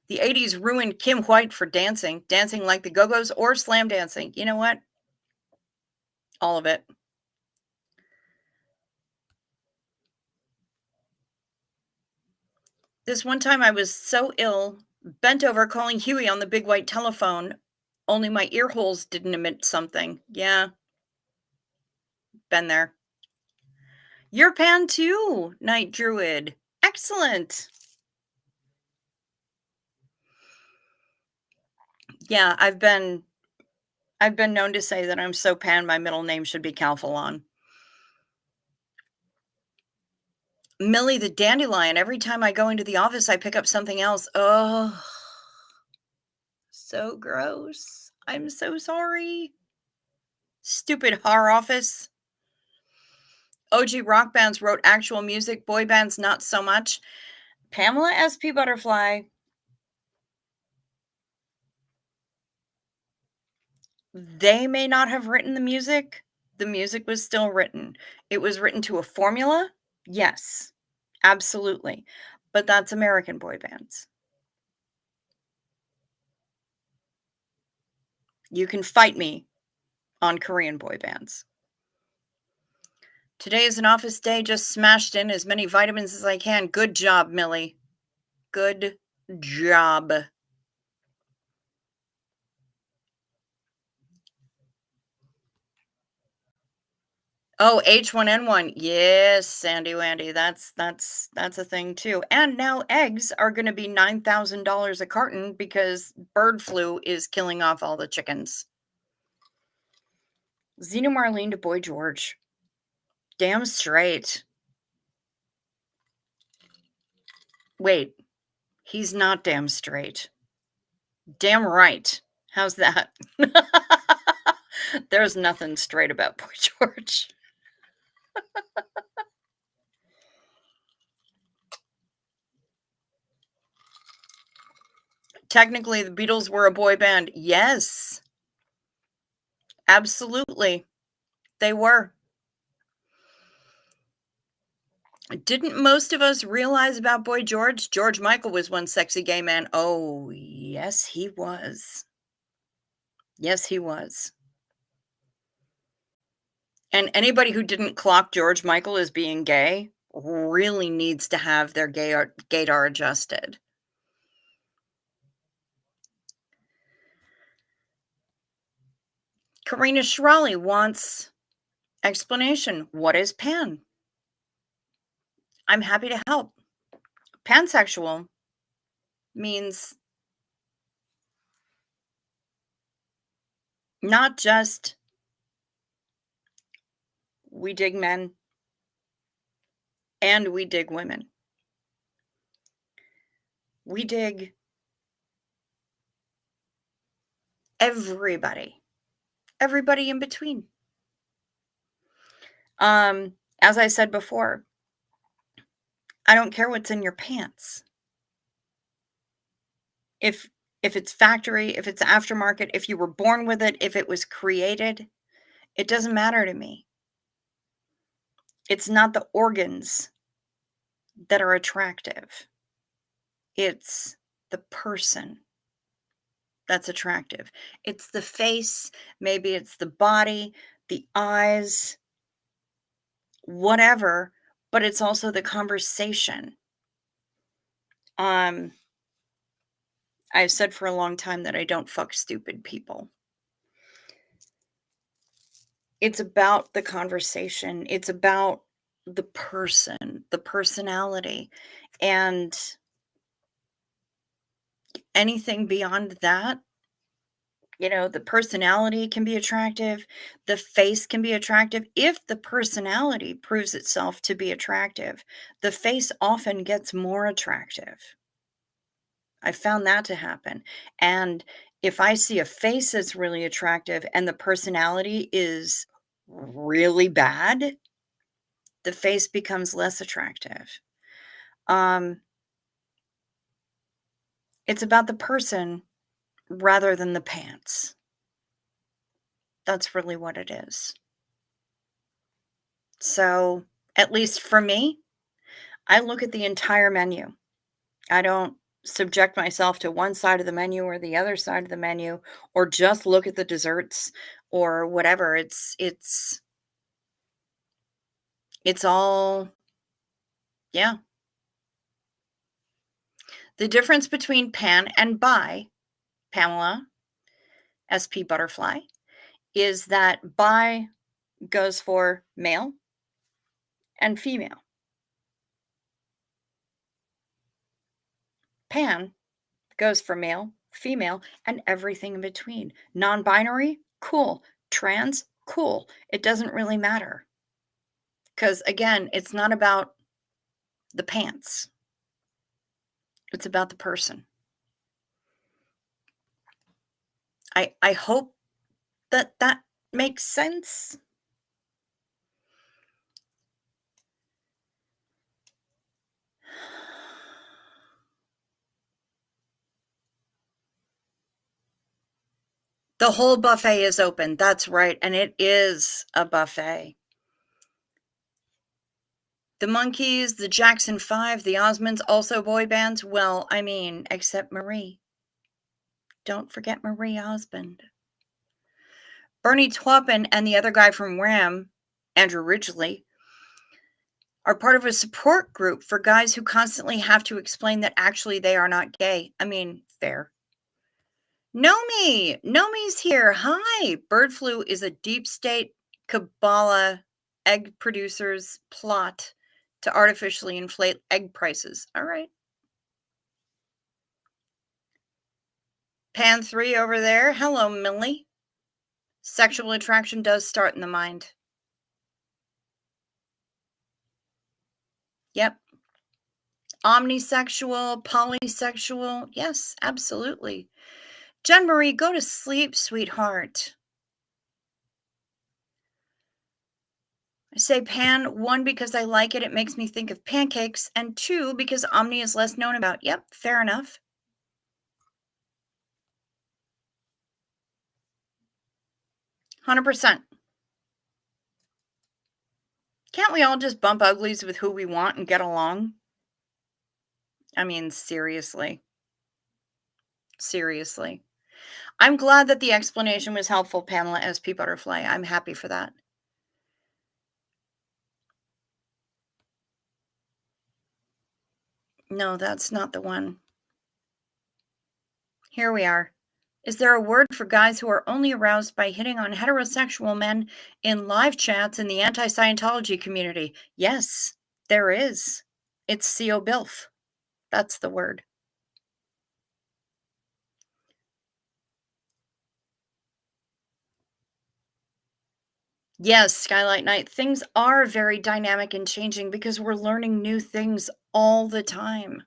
The 80s ruined Kim White for dancing, dancing like the Go-Go's or slam dancing. You know what? All of it. This one time I was so ill Bent over calling Huey on the big white telephone, only my ear holes didn't emit something. Yeah, been there. You're Pan too, Night Druid. Excellent. Yeah, I've been known to say that I'm so Pan my middle name should be Calphalon. Millie the Dandelion, every time I go into the office, I pick up something else. Oh, so gross. I'm so sorry. Stupid horror office. OG rock bands wrote actual music, boy bands not so much. Pamela SP Butterfly. They may not have written the music was still written. It was written to a formula, yes, absolutely, but that's American boy bands. You can fight me on Korean boy bands. Today is an office day, just smashed in as many vitamins as I can. Good job, Millie. Good job. Oh, H1N1. Yes, Sandy Wandy. That's a thing too. And now eggs are going to be $9,000 a carton because bird flu is killing off all the chickens. Xena Marlene to Boy George. Damn straight. Wait, he's not damn straight. Damn right. How's that? There's nothing straight about Boy George. Technically, the Beatles were a boy band. Yes, absolutely. They were. Didn't most of us realize about Boy George? George Michael was one sexy gay man. Oh, yes, he was. Yes, he was. And anybody who didn't clock George Michael as being gay really needs to have their gaydar adjusted. Karina Shirali wants explanation. What is pan? I'm happy to help. Pansexual means not just we dig men and we dig women. We dig everybody. Everybody in between. As I said before, I don't care what's in your pants. If it's factory, if it's aftermarket, if you were born with it, if it was created, it doesn't matter to me. It's not the organs that are attractive. It's the person that's attractive. It's the face, maybe it's the body, the eyes, whatever, but it's also the conversation. I've said for a long time that I don't fuck stupid people. It's about the conversation. It's about the person, the personality, and anything beyond that, the personality can be attractive, the face can be attractive. If the personality proves itself to be attractive, the face often gets more attractive. I found that to happen. And if I see a face that's really attractive and the personality is really bad, the face becomes less attractive. Um, it's about the person rather than the pants. That's really what it is. So, at least for me, I look at the entire menu. I don't subject myself to one side of the menu or the other side of the menu or just look at the desserts or whatever. It's all, yeah. The difference between pan and bi, Pamela, SP Butterfly, is that bi goes for male and female. Pan goes for male, female, and everything in between. Non binary, cool. Trans, cool. It doesn't really matter. Because again, it's not about the pants, it's about the person. I hope that that makes sense. The whole buffet is open. That's right. And it is a buffet. The Monkees, the Jackson 5, the Osmonds, also boy bands. Well, I mean, except Marie. Don't forget Marie Osmond. Bernie Taupin and the other guy from Wham, Andrew Ridgeley, are part of a support group for guys who constantly have to explain that actually they are not gay. I mean, fair. Nomi's here. Hi. Bird flu is a deep state Kabbalah egg producers plot to artificially inflate egg prices. All right. Pan 3 over there. Hello, Millie. Sexual attraction does start in the mind. Yep. Omnisexual, polysexual. Yes, absolutely. Jen Marie, go to sleep, sweetheart. I say pan, 1, because I like it. It makes me think of pancakes. And 2, because Omni is less known about. Yep, fair enough. 100%. Can't we all just bump uglies with who we want and get along? I mean, seriously. Seriously. I'm glad that the explanation was helpful, Pamela SP Butterfly. I'm happy for that. No, that's not the one. Here we are. Is there a word for guys who are only aroused by hitting on heterosexual men in live chats in the anti-Scientology community? Yes, there is. It's CO-BILF. That's the word. Yes, Skylight Night. Things are very dynamic and changing because we're learning new things all the time.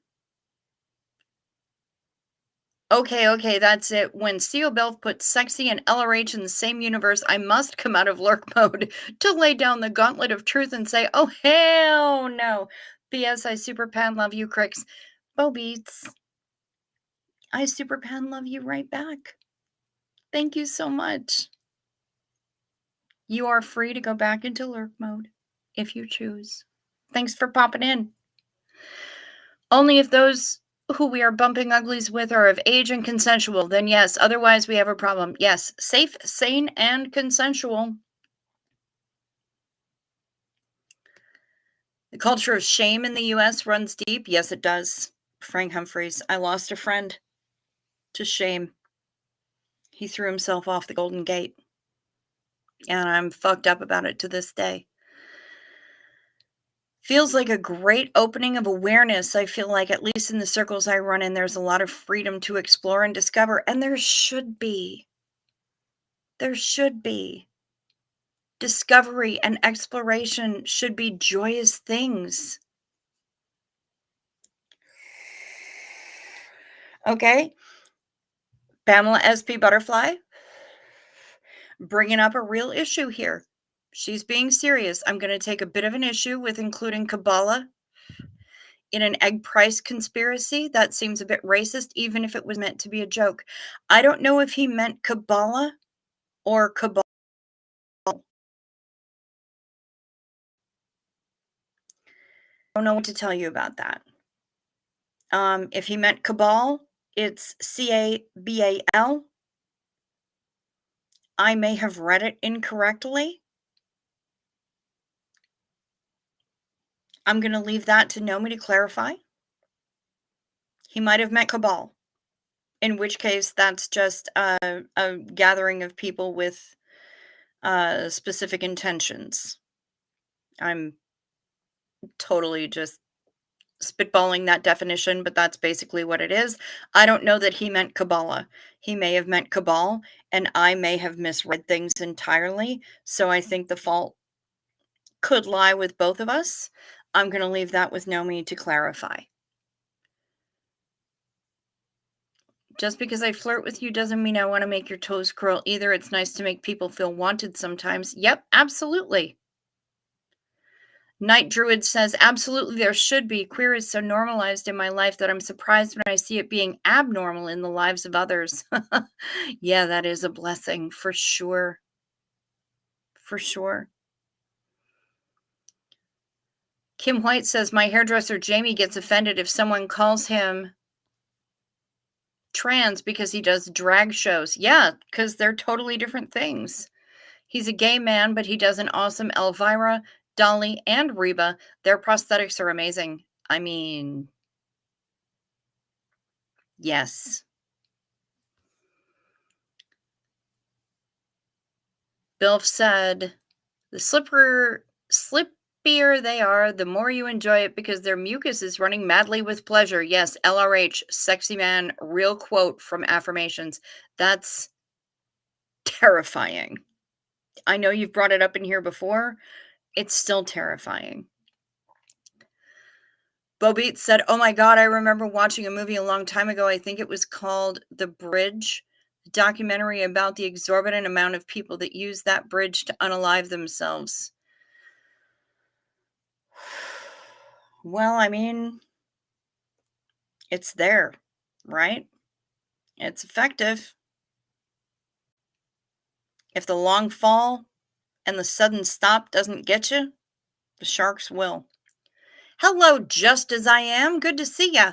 Okay, that's it. When CO-BILF puts sexy and LRH in the same universe, I must come out of lurk mode to lay down the gauntlet of truth and say, oh, hell no. P.S. I super pan love you, Cricks. Bo Beats. I super pan love you right back. Thank you so much. You are free to go back into lurk mode if you choose. Thanks for popping in. Only if those who we are bumping uglies with are of age and consensual, then yes. Otherwise, we have a problem. Yes, safe, sane, and consensual. The culture of shame in the U.S. runs deep. Yes, it does. Frank Humphreys. I lost a friend to shame. He threw himself off the Golden Gate. And I'm fucked up about it to this day. Feels like a great opening of awareness. I feel like, at least in the circles I run in, there's a lot of freedom to explore and discover. And there should be. There should be. Discovery and exploration should be joyous things. Okay? Pamela SP Butterfly, bringing up a real issue here. She's being serious. I'm going to take a bit of an issue with including Kabbalah in an egg price conspiracy. That seems a bit racist, even if it was meant to be a joke. I don't know if he meant Kabbalah or Cabal. I don't know what to tell you about that. If he meant Cabal, it's Cabal. I may have read it incorrectly. I'm going to leave that to Nomi to clarify. He might have meant cabal, in which case that's just a gathering of people with specific intentions. I'm totally just spitballing that definition, but that's basically what it is. I don't know that he meant Kabbalah. He may have meant cabal, and I may have misread things entirely. So I think the fault could lie with both of us. I'm going to leave that with Nomi to clarify. Just because I flirt with you doesn't mean I want to make your toes curl either. It's nice to make people feel wanted sometimes. Yep, absolutely. Night Druid says, absolutely, there should be. Queer is so normalized in my life that I'm surprised when I see it being abnormal in the lives of others. Yeah, that is a blessing for sure. For sure. Kim White says, my hairdresser Jamie gets offended if someone calls him trans because he does drag shows. Yeah, because they're totally different things. He's a gay man, but he does an awesome Elvira, Dolly, and Reba. Their prosthetics are amazing. I mean, yes. Bilf said, the slippier they are, the more you enjoy it because their mucus is running madly with pleasure. Yes, LRH, sexy man, real quote from Affirmations. That's terrifying. I know you've brought it up in here before. It's still terrifying. Bo Beats said, oh my God, I remember watching a movie a long time ago. I think it was called The Bridge, a documentary about the exorbitant amount of people that use that bridge to unalive themselves. Well, I mean, it's there, right? It's effective. If the long fall and the sudden stop doesn't get you, the sharks will. Hello, just as I am. Good to see ya.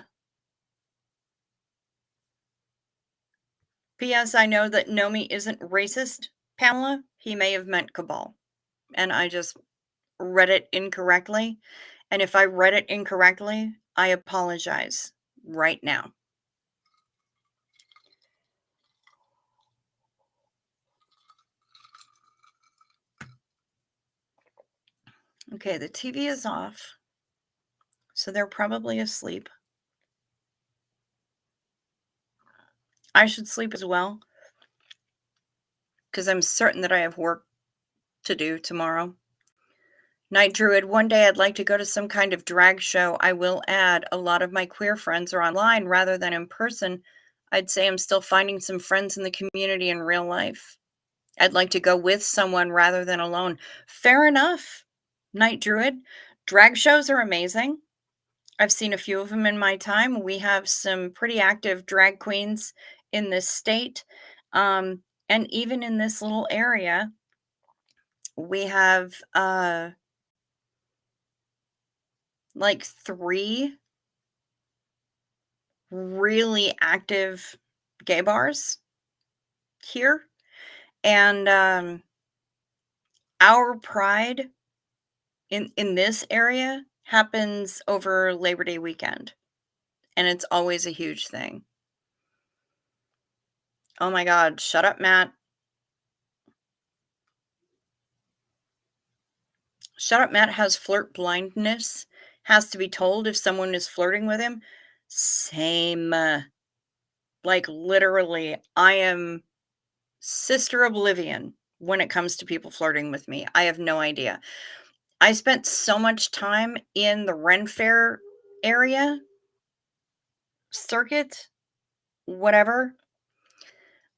P.S. I know that Nomi isn't racist, Pamela. He may have meant cabal. And I just read it incorrectly. And if I read it incorrectly, I apologize right now. Okay, the TV is off. So they're probably asleep. I should sleep as well, because I'm certain that I have work to do tomorrow. Night Druid, one day I'd like to go to some kind of drag show. I will add, a lot of my queer friends are online rather than in person. I'd say I'm still finding some friends in the community in real life. I'd like to go with someone rather than alone. Fair enough, Night Druid. Drag shows are amazing. I've seen a few of them in my time. We have some pretty active drag queens in this state. And even in this little area, we have like 3 really active gay bars here. And our pride in this area happens over Labor Day weekend. And it's always a huge thing. Oh my God, shut up, Matt. Shut Up Matt has flirt blindness, has to be told if someone is flirting with him. Same. Like, literally, I am Sister Oblivion when it comes to people flirting with me. I have no idea. I spent so much time in the Ren Fair area, circuit, whatever.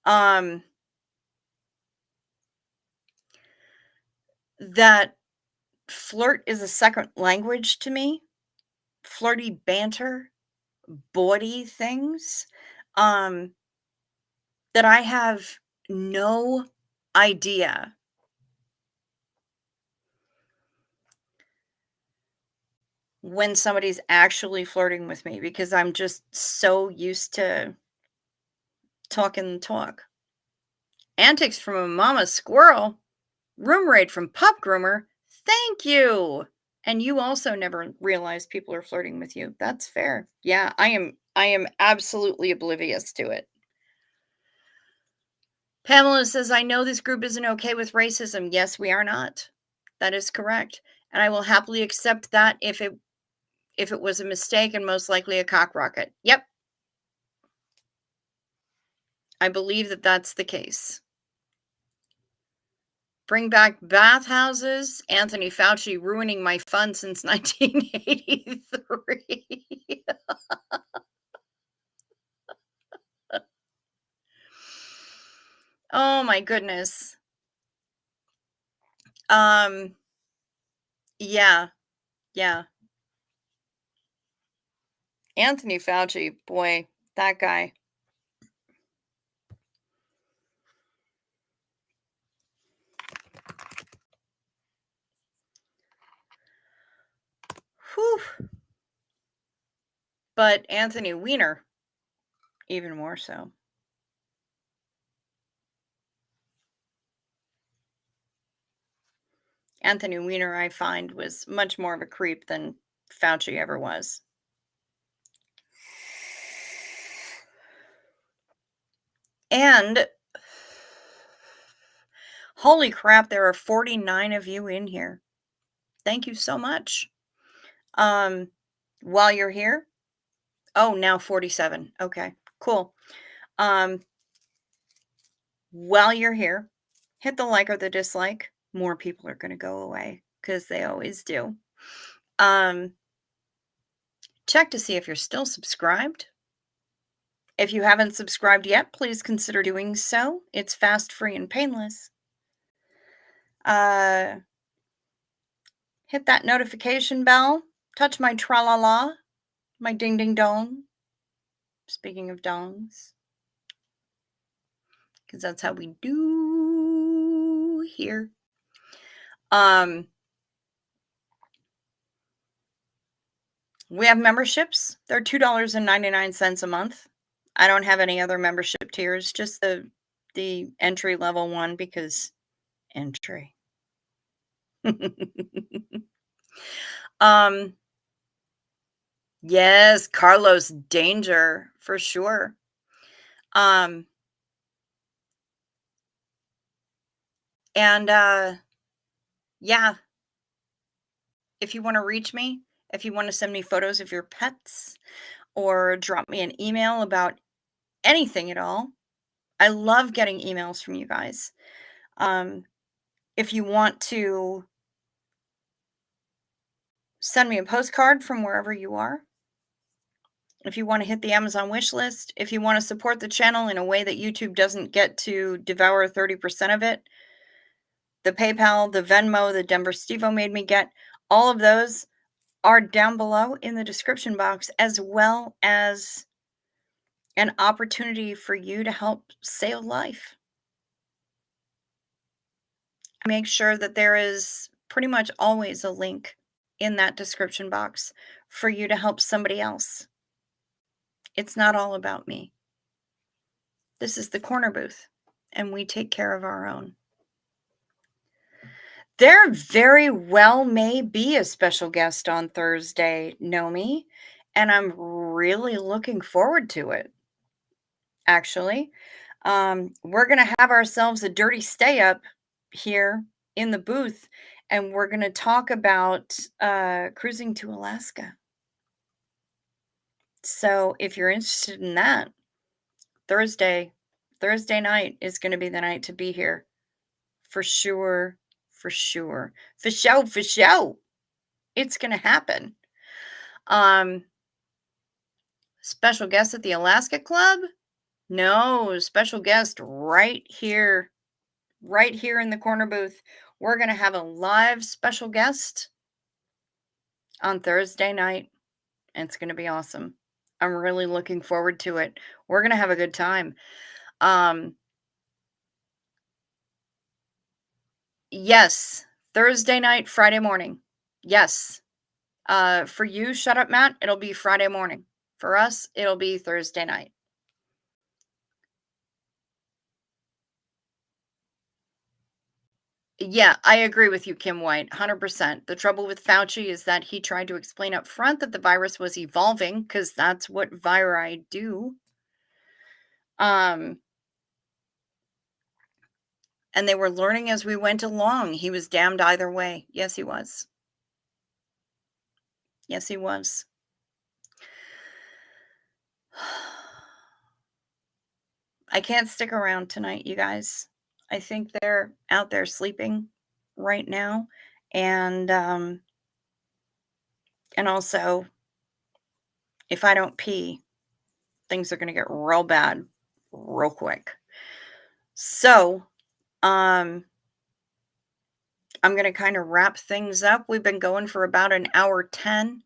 That flirt is a second language to me. Flirty banter, bawdy things, that I have no idea when somebody's actually flirting with me because I'm just so used to talking the talk. Antics from a mama squirrel. Room raid from Pup Groomer. Thank you. And you also never realize people are flirting with you. That's fair. Yeah, I am I am absolutely oblivious to it. Pamela says, I know this group isn't okay with racism. Yes, we are not. That is correct. And I will happily accept that if it was a mistake and most likely a cock rocket. Yep. I believe that that's the case. Bring back bathhouses. Anthony Fauci ruining my fun since 1983. Oh my goodness. Um yeah, yeah. Anthony Fauci, boy, that guy. Whew. But Anthony Weiner, even more so. Anthony Weiner, I find, was much more of a creep than Fauci ever was. And holy crap, there are 49 of you in here. Thank you so much. While you're here, oh, now 47. Okay, cool. While you're here, hit the like or the dislike. More people are going to go away because they always do. Check to see if you're still subscribed. If you haven't subscribed yet, please consider doing so. It's fast, free, and painless. Hit that notification bell. Touch my tra-la-la, my ding-ding-dong. Speaking of dongs, because that's how we do here. We have memberships. They're $2.99 a month. I don't have any other membership tiers, just the entry level one because entry. Yes, Carlos Danger for sure. Yeah, if you want to reach me, if you want to send me photos of your pets or drop me an email about anything at all, I love getting emails from you guys. If you want to send me a postcard from wherever you are, if you want to hit the Amazon wish list, if you want to support the channel in a way that YouTube doesn't get to devour 30% of it, the PayPal, the Venmo, the Denver Stevo made me get, all of those are down below in the description box, as well as an opportunity for you to help save life. Make sure that there is pretty much always a link in that description box for you to help somebody else. It's not all about me. This is the corner booth, and we take care of our own. There very well may be a special guest on Thursday, Nomi, and I'm really looking forward to it, actually. We're going to have ourselves a dirty stay up here in the booth, and we're going to talk about cruising to Alaska. So if you're interested in that, Thursday night is going to be the night to be here. For sure, for sure. For sure. It's going to happen. Special guest at the Alaska Club? No, special guest right here in the corner booth. We're going to have a live special guest on Thursday night. It's going to be awesome. I'm really looking forward to it. We're going to have a good time. Yes, Thursday night, Friday morning. Yes. For you, Shut Up Matt, it'll be Friday morning. For us, it'll be Thursday night. Yeah, I agree with you, Kim White, 100%. The trouble with Fauci is that he tried to explain up front that the virus was evolving because that's what viri do. Um, and they were learning as we went along. He was damned either way. Yes, he was. Yes, he was. I can't stick around tonight, you guys. I think they're out there sleeping right now. And and also, if I don't pee, things are gonna get real bad real quick. So, um, I'm gonna kind of wrap things up. We've been going for about an hour 10.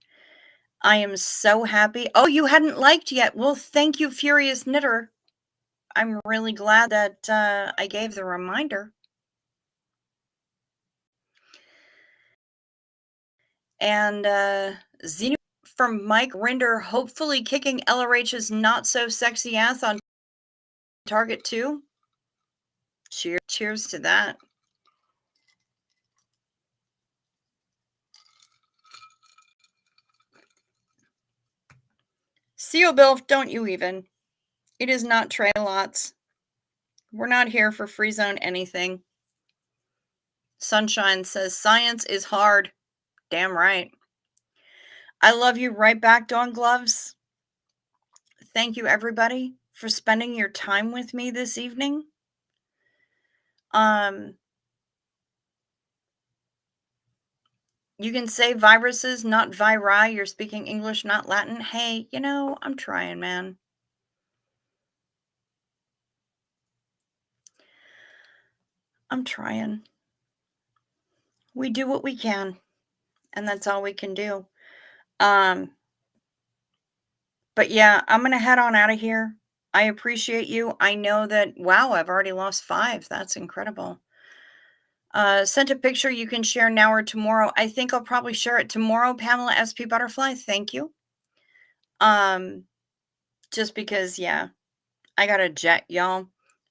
I am so happy. Oh, you hadn't liked yet. Well, thank you, Furious Knitter. I'm really glad that I gave the reminder. And Xenu from Mike Rinder, hopefully kicking LRH's not so sexy ass on target too. Cheers to that. Seal Bill, don't you even. It is not Trey Lots. We're not here for free zone anything. Sunshine says science is hard. Damn right. I love you right back, Dawn Gloves. Thank you, everybody, for spending your time with me this evening. You can say viruses, not viri. You're speaking English, not Latin. Hey, I'm trying, man. I'm trying. We do what we can, and that's all we can do. But yeah, I'm gonna head on out of here. I appreciate you. I know that, wow, I've already lost 5. That's incredible. Sent a picture you can share now or tomorrow. I think I'll probably share it tomorrow, Pamela SP Butterfly. Thank you. Just because, yeah, I got a jet, y'all.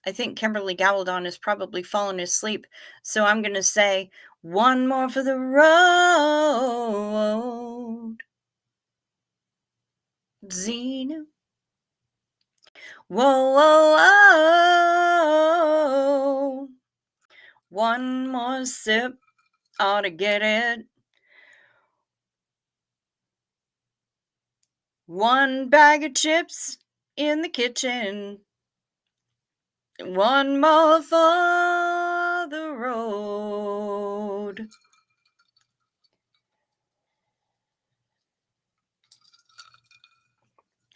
I think Kimberly Gowaldon is probably fallen asleep. So I'm going to say, one more for the road. Xena. Whoa, whoa, whoa. One more sip ought to get it. One bag of chips in the kitchen. One more for the road.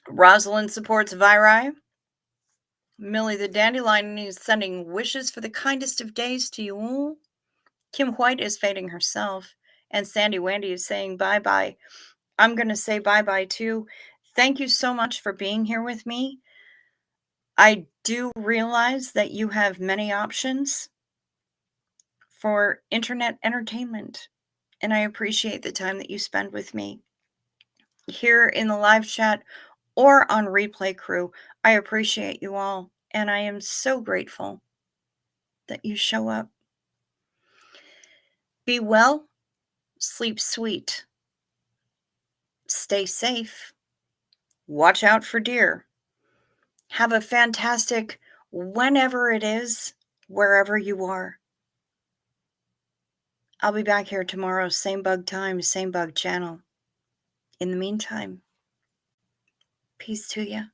Rosalind supports Viri. Millie the Dandelion is sending wishes for the kindest of days to you all. Kim White is fading herself. And Sandy Wandy is saying bye-bye. I'm going to say bye-bye too. Thank you so much for being here with me. I do realize that you have many options for internet entertainment, and I appreciate the time that you spend with me here in the live chat or on Replay Crew. I appreciate you all, and I am so grateful that you show up. Be well, sleep sweet, stay safe, watch out for deer. Have a fantastic whenever it is, wherever you are. I'll be back here tomorrow, same bug time, same bug channel. In the meantime, peace to you.